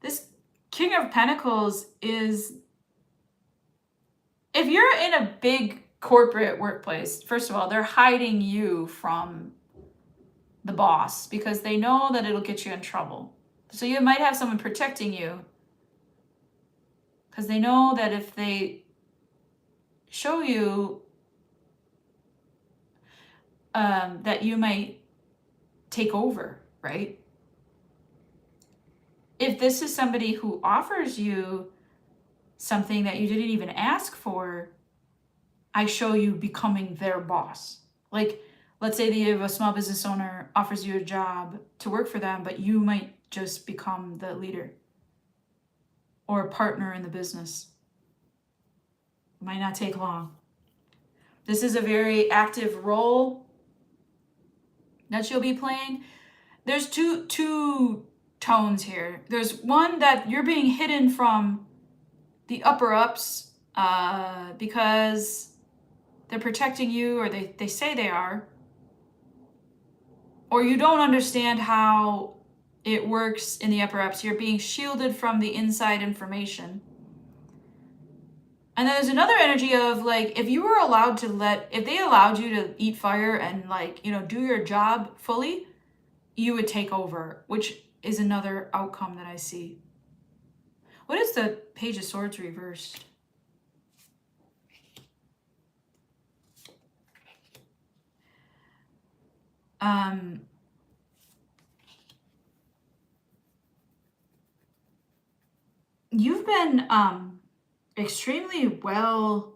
this King of Pentacles is. If you're in a big corporate workplace, first of all, they're hiding you from the boss because they know that it'll get you in trouble. So you might have someone protecting you because they know that if they show you that you might take over, right? If this is somebody who offers you something that you didn't even ask for, I show you becoming their boss. Like, let's say that a small business owner offers you a job to work for them, but you might just become the leader or a partner in the business. It might not take long. This is a very active role that you'll be playing. There's two tones here. There's one that you're being hidden from the upper ups because they're protecting you, or they say they are, or you don't understand how it works in the upper ups. You're being shielded from the inside information. And then there's another energy of like, if you were allowed to if they allowed you to eat fire and like, do your job fully, you would take over, which is another outcome that I see. What is the Page of Swords reversed? You've been extremely well,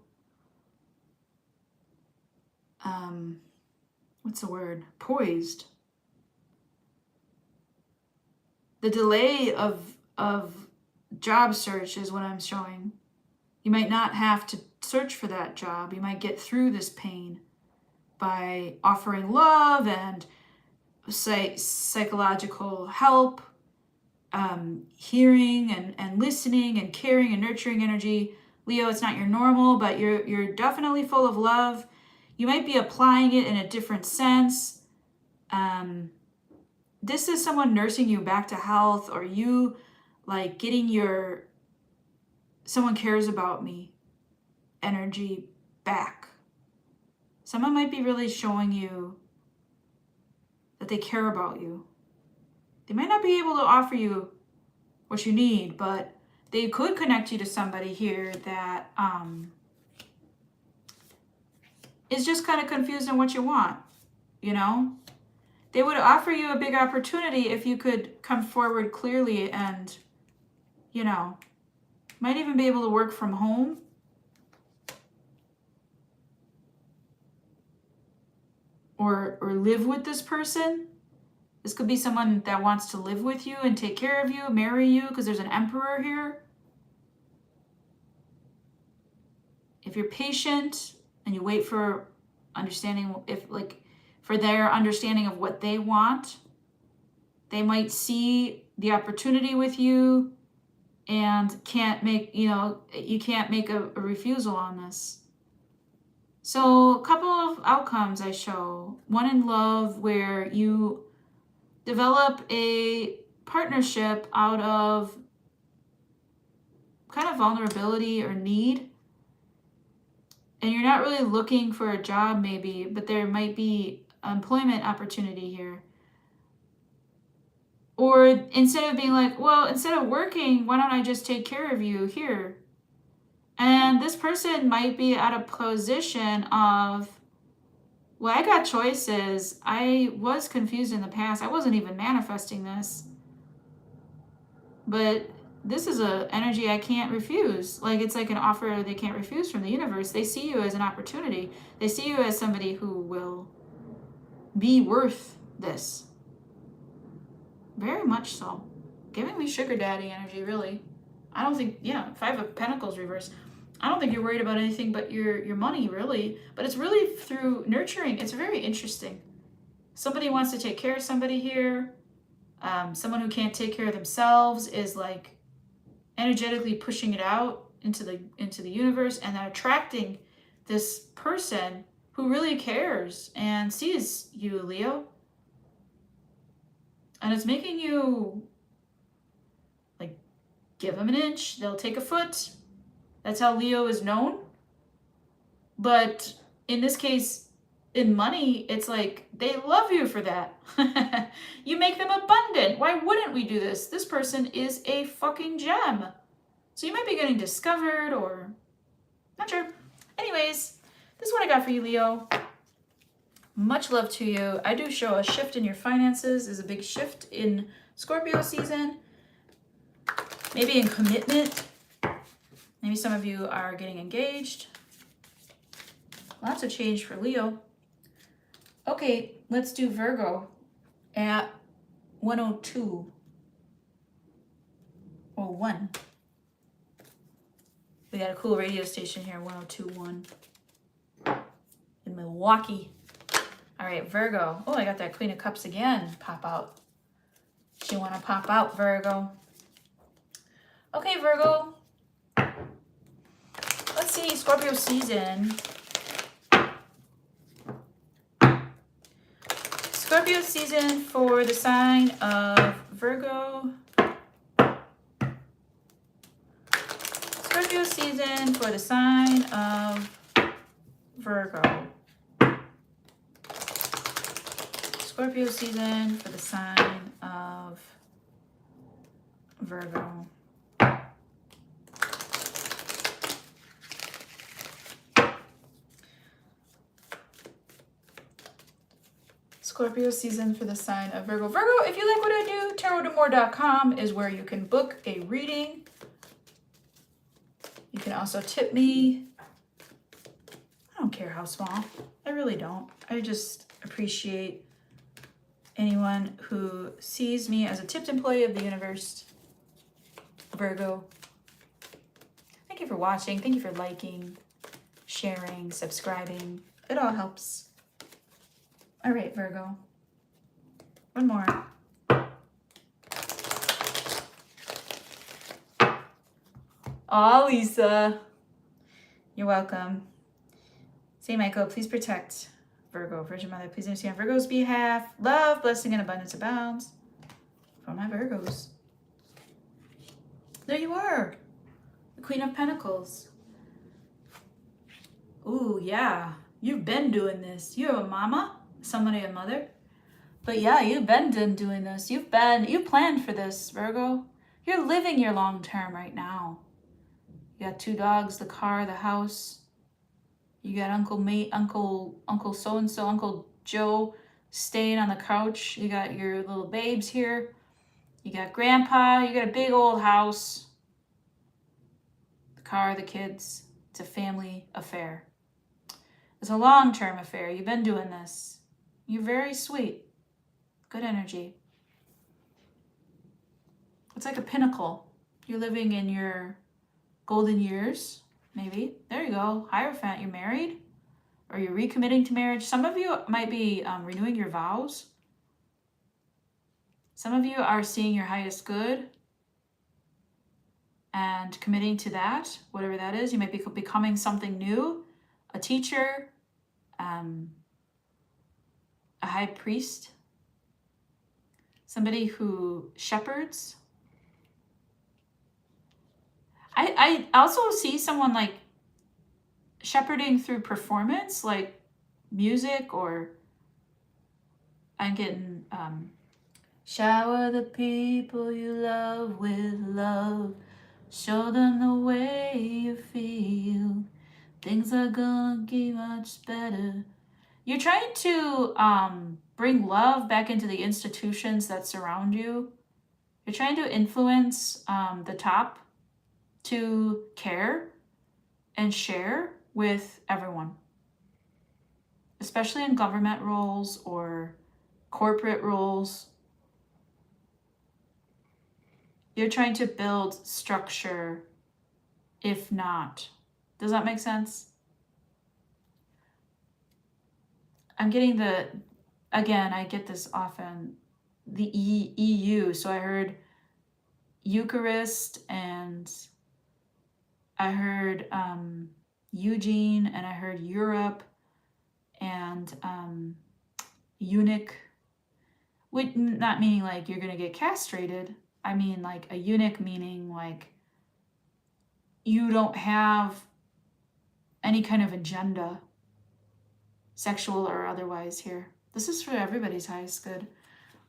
what's the word? Poised. The delay of job search is what I'm showing. You might not have to search for that job. You might get through this pain by offering love and psychological help, hearing and listening and caring and nurturing energy. Leo, it's not your normal, but you're definitely full of love. You might be applying it in a different sense. This is someone nursing you back to health, or you like getting someone cares about me energy back. Someone might be really showing you that they care about you. They might not be able to offer you what you need, but they could connect you to somebody here that is just kind of confused on what you want, They would offer you a big opportunity if you could come forward clearly and, might even be able to work from home. Or live with this person. This could be someone that wants to live with you and take care of you, marry you, because there's an emperor here. If you're patient and you wait for understanding, for their understanding of what they want, they might see the opportunity with you and can't make, you can't make a refusal on this. So a couple of outcomes I show. One in love, where you develop a partnership out of kind of vulnerability or need. And you're not really looking for a job maybe, but there might be employment opportunity here. Or instead of being like, well, instead of working, why don't I just take care of you here? And this person might be at a position of, well, I got choices. I was confused in the past. I wasn't even manifesting this. But this is a energy I can't refuse. Like, it's like an offer they can't refuse from the universe. They see you as an opportunity. They see you as somebody who will be worth this. Very much so. Giving me sugar daddy energy, really. I don't think, yeah, 5 of Pentacles reverse. I don't think you're worried about anything but your money, really. But it's really through nurturing. It's very interesting. Somebody wants to take care of somebody here. Someone who can't take care of themselves is like energetically pushing it out into the universe, and they're attracting this person who really cares and sees you, Leo. And it's making you like give them an inch, they'll take a foot. That's how Leo is known. But in this case, in money, it's like they love you for that. You make them abundant. Why wouldn't we do this? This person is a fucking gem. So you might be getting discovered, or not sure. Anyways, this is what I got for you, Leo. Much love to you. I do show a shift in your finances. There's a big shift in Scorpio season. Maybe in commitment. Maybe some of you are getting engaged. Lots of change for Leo. Okay, let's do Virgo at 102. Or 1. We got a cool radio station here, 102.1 in Milwaukee. All right, Virgo. Oh, I got that Queen of Cups again. Pop out. She want to pop out, Virgo. Okay, Virgo. Let's see, Scorpio season. Scorpio season for the sign of Virgo. Scorpio season for the sign of Virgo. Scorpio season for the sign of Virgo. Scorpio season for the sign of Virgo. Virgo, if you like what I do, tarotdamore.com is where you can book a reading. You can also tip me. I don't care how small. I really don't. I just appreciate anyone who sees me as a tipped employee of the universe. Virgo. Thank you for watching. Thank you for liking, sharing, subscribing. It all helps. All right, Virgo. One more. Aw, Lisa. You're welcome. Saint Michael, please protect Virgo. Virgin Mother, please intercede on Virgo's behalf. Love, blessing, and abundance abounds for my Virgos. There you are. The Queen of Pentacles. Ooh, yeah. You've been doing this. You're a mama. Somebody a mother. But yeah, you've been doing this. You planned for this, Virgo. You're living your long term right now. You got 2 dogs, the car, the house. You got Uncle so-and-so, Uncle Joe staying on the couch. You got your little babes here. You got Grandpa. You got a big old house. The car, the kids. It's a family affair. It's a long-term affair. You've been doing this. You're very sweet. Good energy. It's like a pinnacle. You're living in your golden years, maybe. There you go. Hierophant, you're married? Or you're recommitting to marriage. Some of you might be renewing your vows. Some of you are seeing your highest good and committing to that, whatever that is. You might be becoming something new, a teacher, a high priest, somebody who shepherds. I also see someone like shepherding through performance, like music, or I'm getting shower the people you love with love. Show them the way you feel. Things are gonna get much better. You're trying to bring love back into the institutions that surround you. You're trying to influence the top to care and share with everyone, especially in government roles or corporate roles. You're trying to build structure, if not. Does that make sense? I'm getting again, I get this often, the EU. So I heard Eucharist, and I heard Eugene, and I heard Europe, and eunuch, which not meaning like you're gonna get castrated. I mean like a eunuch meaning like you don't have any kind of agenda, sexual or otherwise here. This is for everybody's highest good.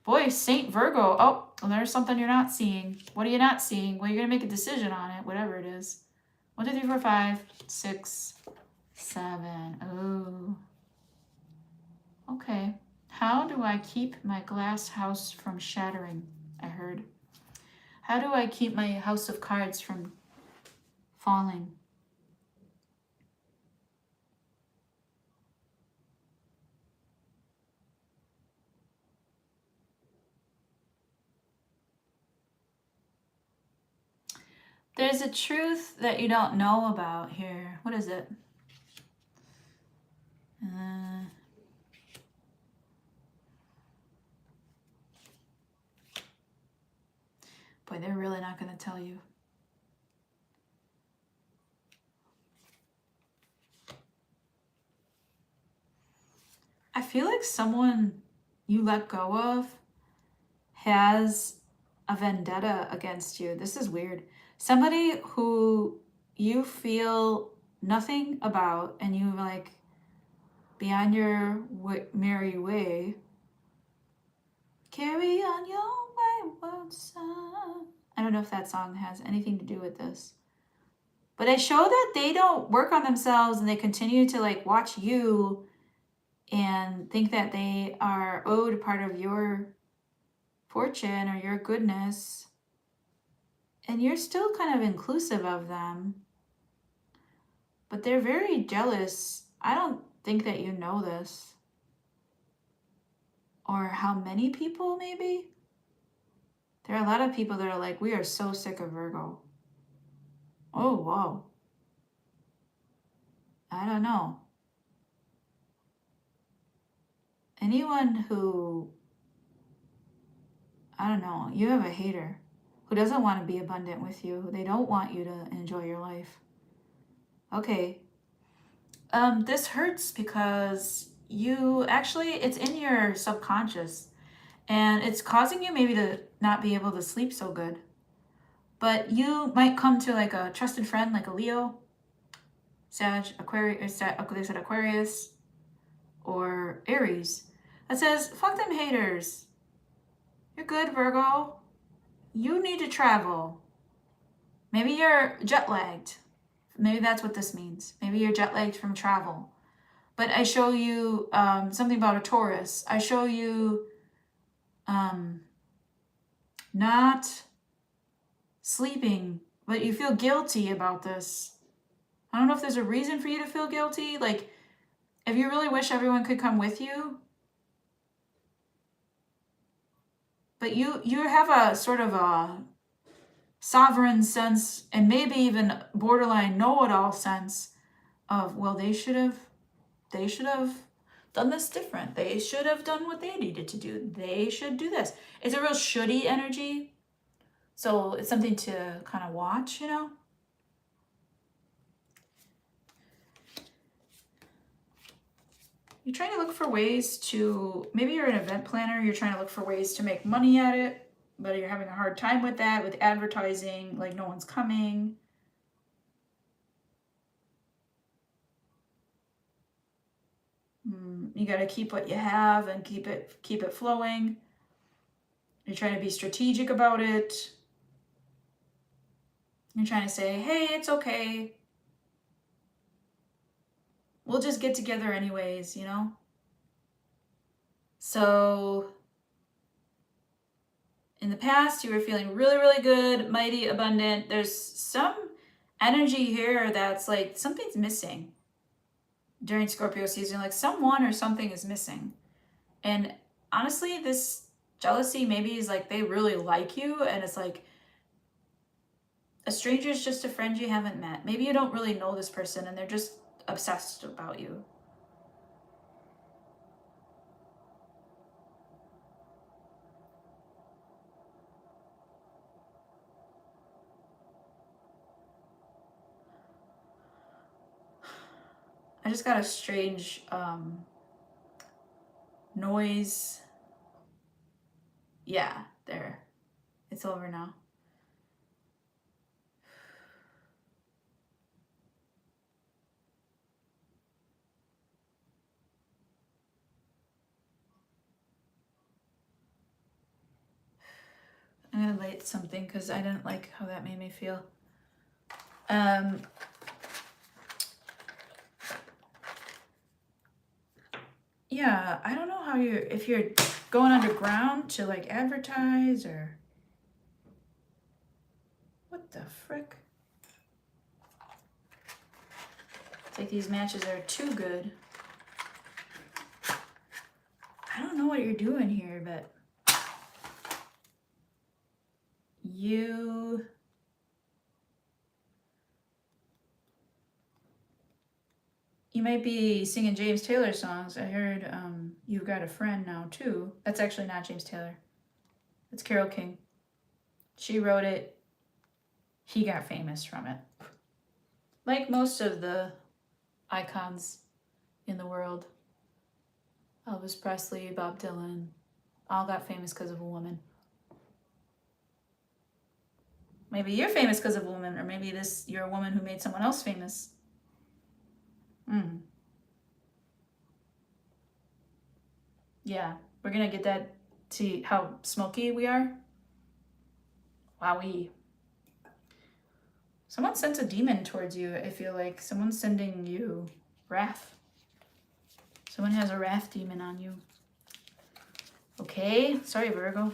Boy, Saint Virgo. Oh, well, there's something you're not seeing. What are you not seeing? Well, you're gonna make a decision on it, whatever it is. 1, 2, 3, 4, 5, 6, 7. Oh. Okay. How do I keep my glass house from shattering? I heard. How do I keep my house of cards from falling? There's a truth that you don't know about here. What is it? Boy, they're really not going to tell you. I feel like someone you let go of has a vendetta against you. This is weird. Somebody who you feel nothing about and you like be on your merry way. Carry on your wayward son. I don't know if that song has anything to do with this. But they show that they don't work on themselves and they continue to like watch you and think that they are owed part of your fortune or your goodness. And you're still kind of inclusive of them. But they're very jealous. I don't think that you know this. Or how many people, maybe? There are a lot of people that are like, we are so sick of Virgo. Oh, whoa. I don't know. Anyone who, I don't know, you have a hater who doesn't want to be abundant with you. They don't want you to enjoy your life. Okay. This hurts because you actually, it's in your subconscious and it's causing you maybe to not be able to sleep so good. But you might come to like a trusted friend, like a Leo, Sag, Aquarius, they said Aquarius, or Aries, that says, fuck them haters. You're good, Virgo. You need to travel. Maybe you're jet lagged. Maybe that's what this means. Maybe you're jet lagged from travel. But I show you something about a Taurus. I show you not sleeping, but you feel guilty about this. I don't know if there's a reason for you to feel guilty. Like, if you really wish everyone could come with you, but you have a sort of a sovereign sense and maybe even borderline know-it-all sense of, well, they should have done this different. They should have done what they needed to do. They should do this. It's a real shouldy energy. So it's something to kind of watch, you know? You're trying to look for ways to, maybe you're an event planner, you're trying to look for ways to make money at it, but you're having a hard time with that, with advertising, like no one's coming. You got to keep what you have and keep it flowing. You're trying to be strategic about it. You're trying to say, hey, it's okay. We'll just get together anyways, you know? So in the past, you were feeling really, really good, mighty, abundant. There's some energy here that's like something's missing during Scorpio season. Like someone or something is missing. And honestly, this jealousy maybe is like they really like you, and it's like a stranger is just a friend you haven't met. Maybe you don't really know this person and they're just obsessed about you. I just got a strange noise. Yeah, there. It's over now. I'm gonna light something because I didn't like how that made me feel. Yeah, I don't know how if you're going underground to like advertise or what the frick? It's like these matches are too good. I don't know what you're doing here, but you might be singing James Taylor songs. I heard You've Got a Friend now too. That's actually not James Taylor. That's Carole King. She wrote it. He got famous from it. Like most of the icons in the world. Elvis Presley, Bob Dylan, all got famous because of a woman. Maybe you're famous because of a woman, or maybe you're a woman who made someone else famous. Yeah, we're gonna get that to how smoky we are. Wowee. Someone sent a demon towards you, I feel like. Someone's sending you wrath. Someone has a wrath demon on you. Okay, sorry, Virgo.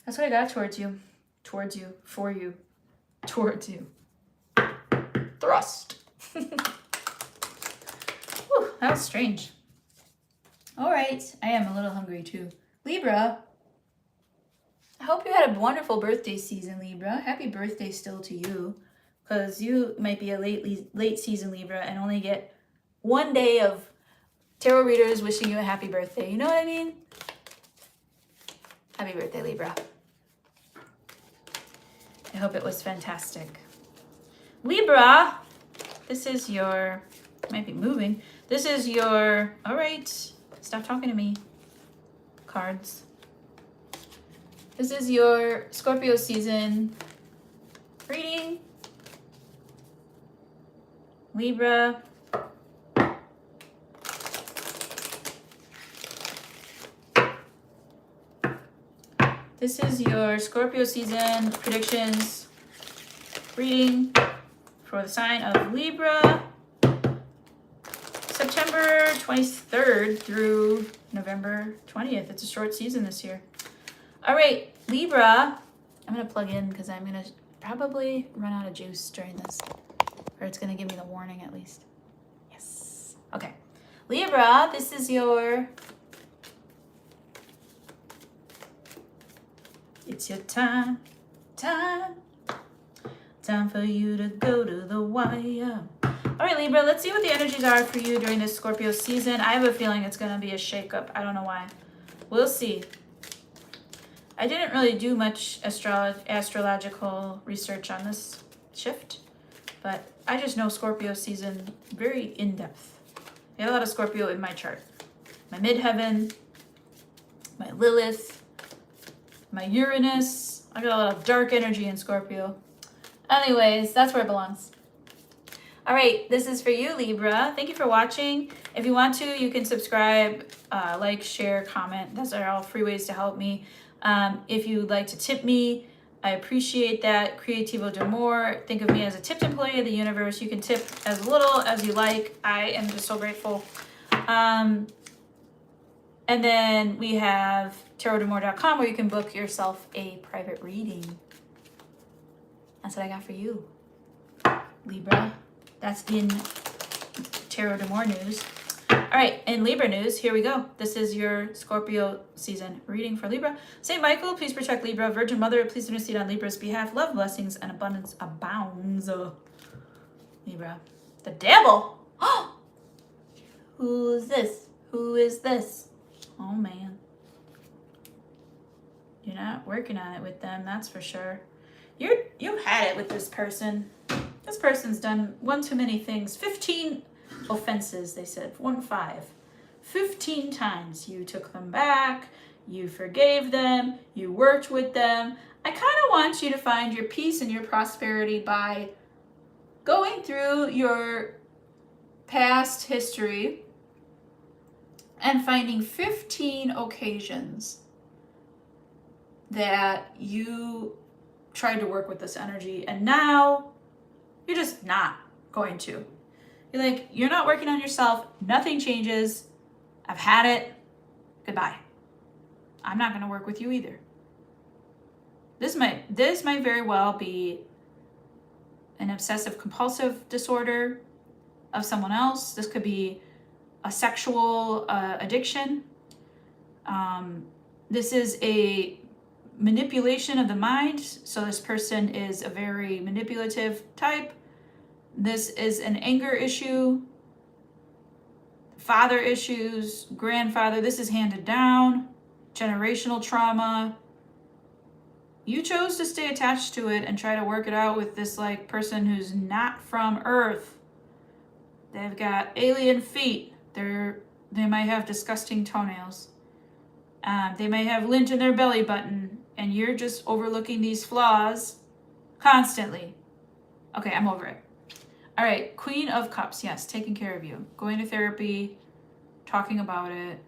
That's what I got towards you. Towards you. For you. Towards you. Thrust. Whew, that was strange. All right, I am a little hungry too. Libra, I hope you had a wonderful birthday season, Libra. Happy birthday still to you, because you might be a late season Libra and only get one day of tarot readers wishing you a happy birthday. You know what I mean? Happy birthday, Libra. I hope it was fantastic. Libra, this is your, might be moving. This is your, all right, stop talking to me. Cards. This is your Scorpio season reading. Libra. This is your Scorpio season predictions reading for the sign of Libra. September 23rd through November 20th. It's a short season this year. All right, Libra. I'm going to plug in because I'm going to probably run out of juice during this. Or it's going to give me the warning at least. Yes. Okay. Libra, this is your... It's your time for you to go to the wire. All right, Libra, let's see what the energies are for you during this Scorpio season. I have a feeling it's going to be a shakeup. I don't know why. We'll see. I didn't really do much astrological research on this shift, but I just know Scorpio season very in-depth. I got a lot of Scorpio in my chart. My midheaven, my Lilith, my Uranus. I got a lot of dark energy in Scorpio. Anyways, that's where it belongs. All right, this is for you, Libra. Thank you for watching. If you want to, you can subscribe, like, share, comment. Those are all free ways to help me. If you'd like to tip me, I appreciate that. Creativo de more. Think of me as a tipped employee of the universe. You can tip as little as you like. I am just so grateful. And then we have tarotdemore.com where you can book yourself a private reading. That's what I got for you, Libra. That's in Tarot de More news. All right, in Libra news, here we go. This is your Scorpio season reading for Libra. Saint Michael, please protect Libra. Virgin Mother, please intercede on Libra's behalf. Love, blessings, and abundance abounds. Libra. The devil. Who's this? Who is this? Oh, man. You're not working on it with them, that's for sure. You've had it with this person. This person's done one too many things. 15 offenses, they said. 15. 15 times you took them back, you forgave them, you worked with them. I kind of want you to find your peace and your prosperity by going through your past history and finding 15 occasions that you tried to work with this energy and now you're just not going to. You're like, you're not working on yourself. Nothing changes. I've had it. Goodbye. I'm not going to work with you either. This might very well be an obsessive compulsive disorder of someone else. This could be a sexual addiction. This is a manipulation of the mind. So this person is a very manipulative type. This is an anger issue, father issues, grandfather. This is handed down, generational trauma. You chose to stay attached to it and try to work it out with this like person who's not from Earth. They've got alien feet. They might have disgusting toenails. They may have lint in their belly button, and you're just overlooking these flaws constantly. Okay, I'm over it. All right, Queen of Cups. Yes, taking care of you. Going to therapy, talking about it,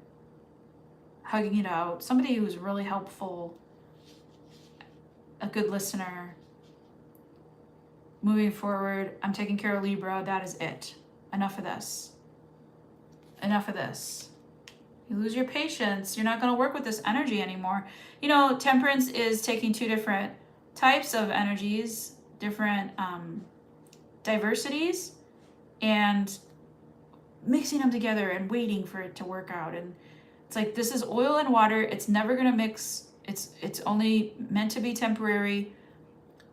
hugging it out. Somebody who's really helpful, a good listener. Moving forward, I'm taking care of Libra. That is it. Enough of this. Enough of this. You lose your patience. You're not going to work with this energy anymore. You know, Temperance is taking two different types of energies, different diversities, and mixing them together and waiting for it to work out. And it's like, this is oil and water. It's never going to mix. It's only meant to be temporary.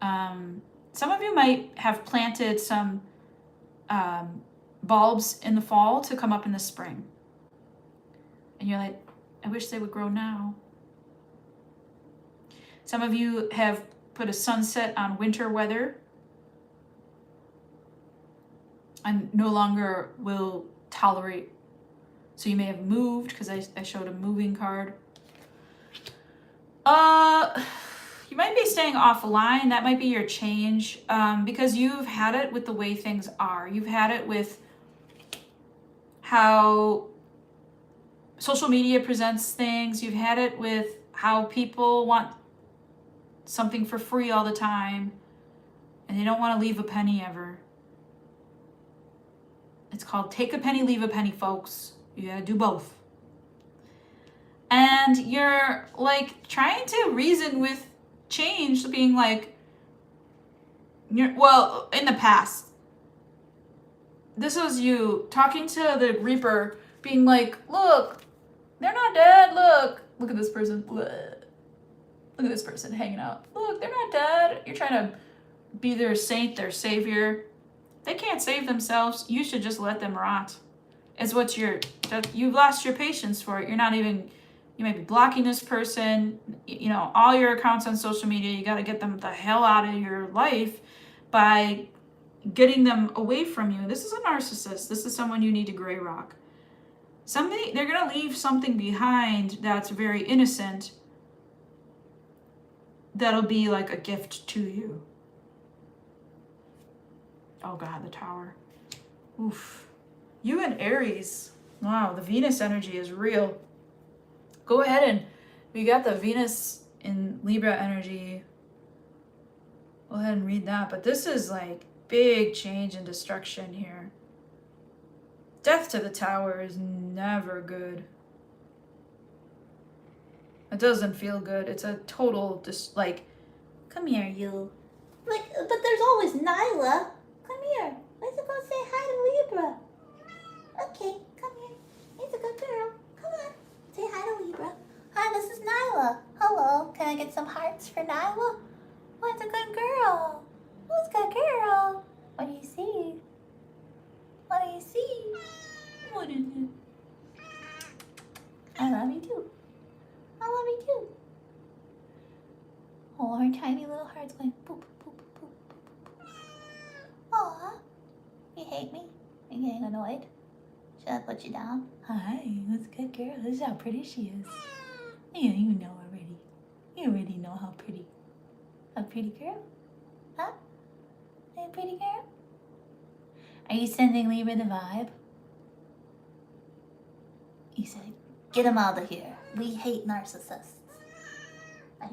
Some of you might have planted some bulbs in the fall to come up in the spring. And you're like, I wish they would grow now. Some of you have put a sunset on winter weather and no longer will tolerate. So you may have moved, because I showed a moving card. You might be staying offline. That might be your change, because you've had it with the way things are. You've had it with how social media presents things. You've had it with how people want something for free all the time, and they don't want to leave a penny ever. It's called take a penny, leave a penny, folks. You gotta do both. And you're like trying to reason with change, being like, well, in the past, this was you talking to the Reaper, being like, look, they're not dead. Look at this person. Look at this person hanging out. Look, they're not dead. You're trying to be their saint, their savior. They can't save themselves. You should just let them rot. It's what you've lost your patience for it. You're not even, you might be blocking this person. You know, all your accounts on social media, you got to get them the hell out of your life by getting them away from you. This is a narcissist. This is someone you need to gray rock. They're going to leave something behind that's very innocent that'll be like a gift to you. Oh God, the Tower. Oof. You and Aries. Wow, the Venus energy is real. Go ahead and we got the Venus in Libra energy. go ahead and read that. But this is like big change and destruction here. Death to the Tower is never good. It doesn't feel good. It's a total like, come here, you. Like, but there's always Nyla. Come here. Let's go say hi to Libra. Okay, come here. He's a good girl. Come on. Say hi to Libra. Hi, this is Nyla. Hello. Can I get some hearts for Nyla? What's a good girl? Who's a good girl? What do you see? What do you see? What is it? I love you too. I love you too. Oh, her tiny little heart's going boop, boop, boop, boop, boop. Aw, you hate me? Are you getting annoyed? Should I put you down? Hi, that's a good girl. This is how pretty she is. Yeah, you know already. You already know how pretty. A pretty girl? Huh? Are you a pretty girl? Are you sending Libra the vibe? You said, get him out of here. We hate narcissists. I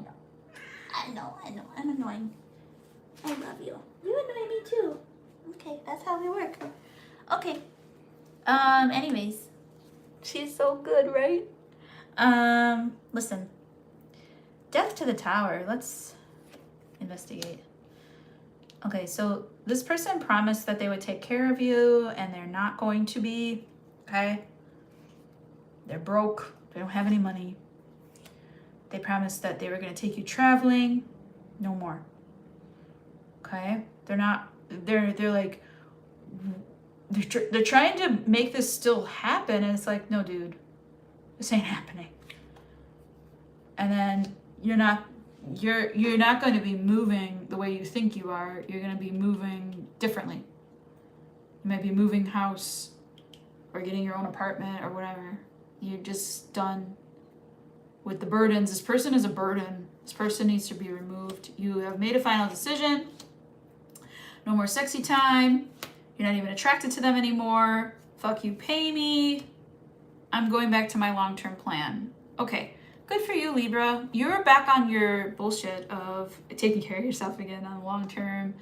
know. I'm annoying. I love you. You annoy me too. Okay, that's how we work. Okay. Anyways. She's so good, right? Listen. Death to the Tower. Let's investigate. Okay, so this person promised that they would take care of you, and they're not going to be. Okay? They're broke. They don't have any money. They promised that they were going to take you traveling. No more. Okay? They're not, they're like, they're trying to make this still happen. And it's like, no, dude, this ain't happening. And then you're not going to be moving the way you think you are. You're going to be moving differently. You might be moving house or getting your own apartment or whatever. You're just done with the burdens. This person is a burden. This person needs to be removed. You have made a final decision. No more sexy time. You're not even attracted to them anymore. Fuck you, pay me. I'm going back to my long-term plan. Okay, good for you, Libra. You're back on your bullshit of taking care of yourself again on the long term,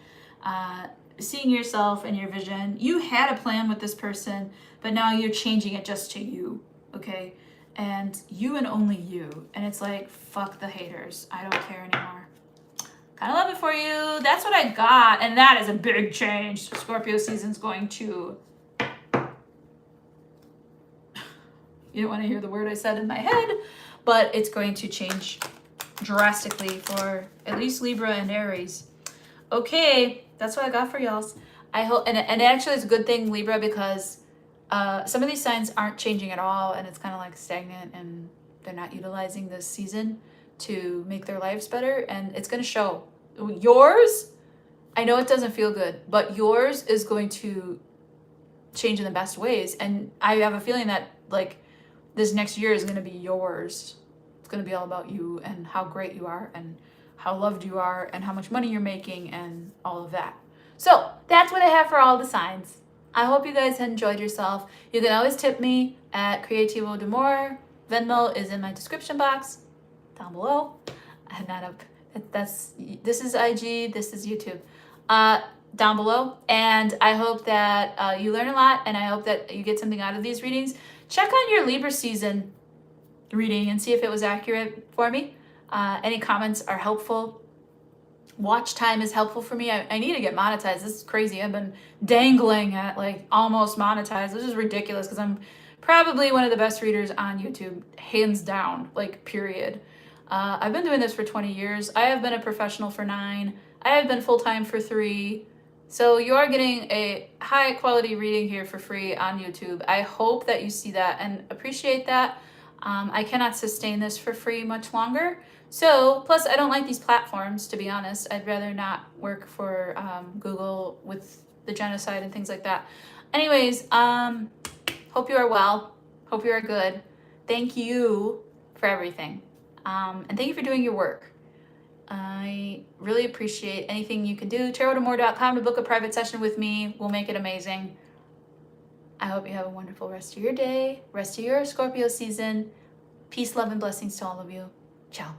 seeing yourself and your vision. You had a plan with this person, but now you're changing it just to you, okay? And you and only you. And it's like, fuck the haters. I don't care anymore. Kind of love it for you. That's what I got. And that is a big change. Scorpio season's going to... You don't want to hear the word I said in my head, but it's going to change drastically for at least Libra and Aries. Okay, that's what I got for y'all. I hope, and actually it's a good thing, Libra, because some of these signs aren't changing at all, and it's kind of like stagnant, and they're not utilizing this season to make their lives better, and it's going to show. Yours, I know it doesn't feel good, but yours is going to change in the best ways, and I have a feeling that like this next year is going to be yours. It's going to be all about you and how great you are and how loved you are and how much money you're making and all of that. So that's what I have for all the signs. I hope you guys enjoyed yourself. You can always tip me at Creativo d'Amour. Venmo is in my description box down below. I'm not up. This is IG. This is YouTube. Down below. And I hope that you learn a lot, and I hope that you get something out of these readings. Check on your Libra season reading and see if it was accurate for me. Any comments are helpful. Watch time is helpful for me. I need to get monetized. This is crazy. I've been dangling at like almost monetized. This is ridiculous because I'm probably one of the best readers on YouTube, hands down, like period. I've been doing this for 20 years. I have been a professional for 9. I have been full-time for 3. So you are getting a high quality reading here for free on YouTube. I hope that you see that and appreciate that. I cannot sustain this for free much longer. So, plus I don't like these platforms, to be honest. I'd rather not work for Google with the genocide and things like that. Anyways, hope you are well. Hope you are good. Thank you for everything. And thank you for doing your work. I really appreciate anything you can do. Tarotdamore.com to book a private session with me. We'll make it amazing. I hope you have a wonderful rest of your day, rest of your Scorpio season. Peace, love, and blessings to all of you. Ciao.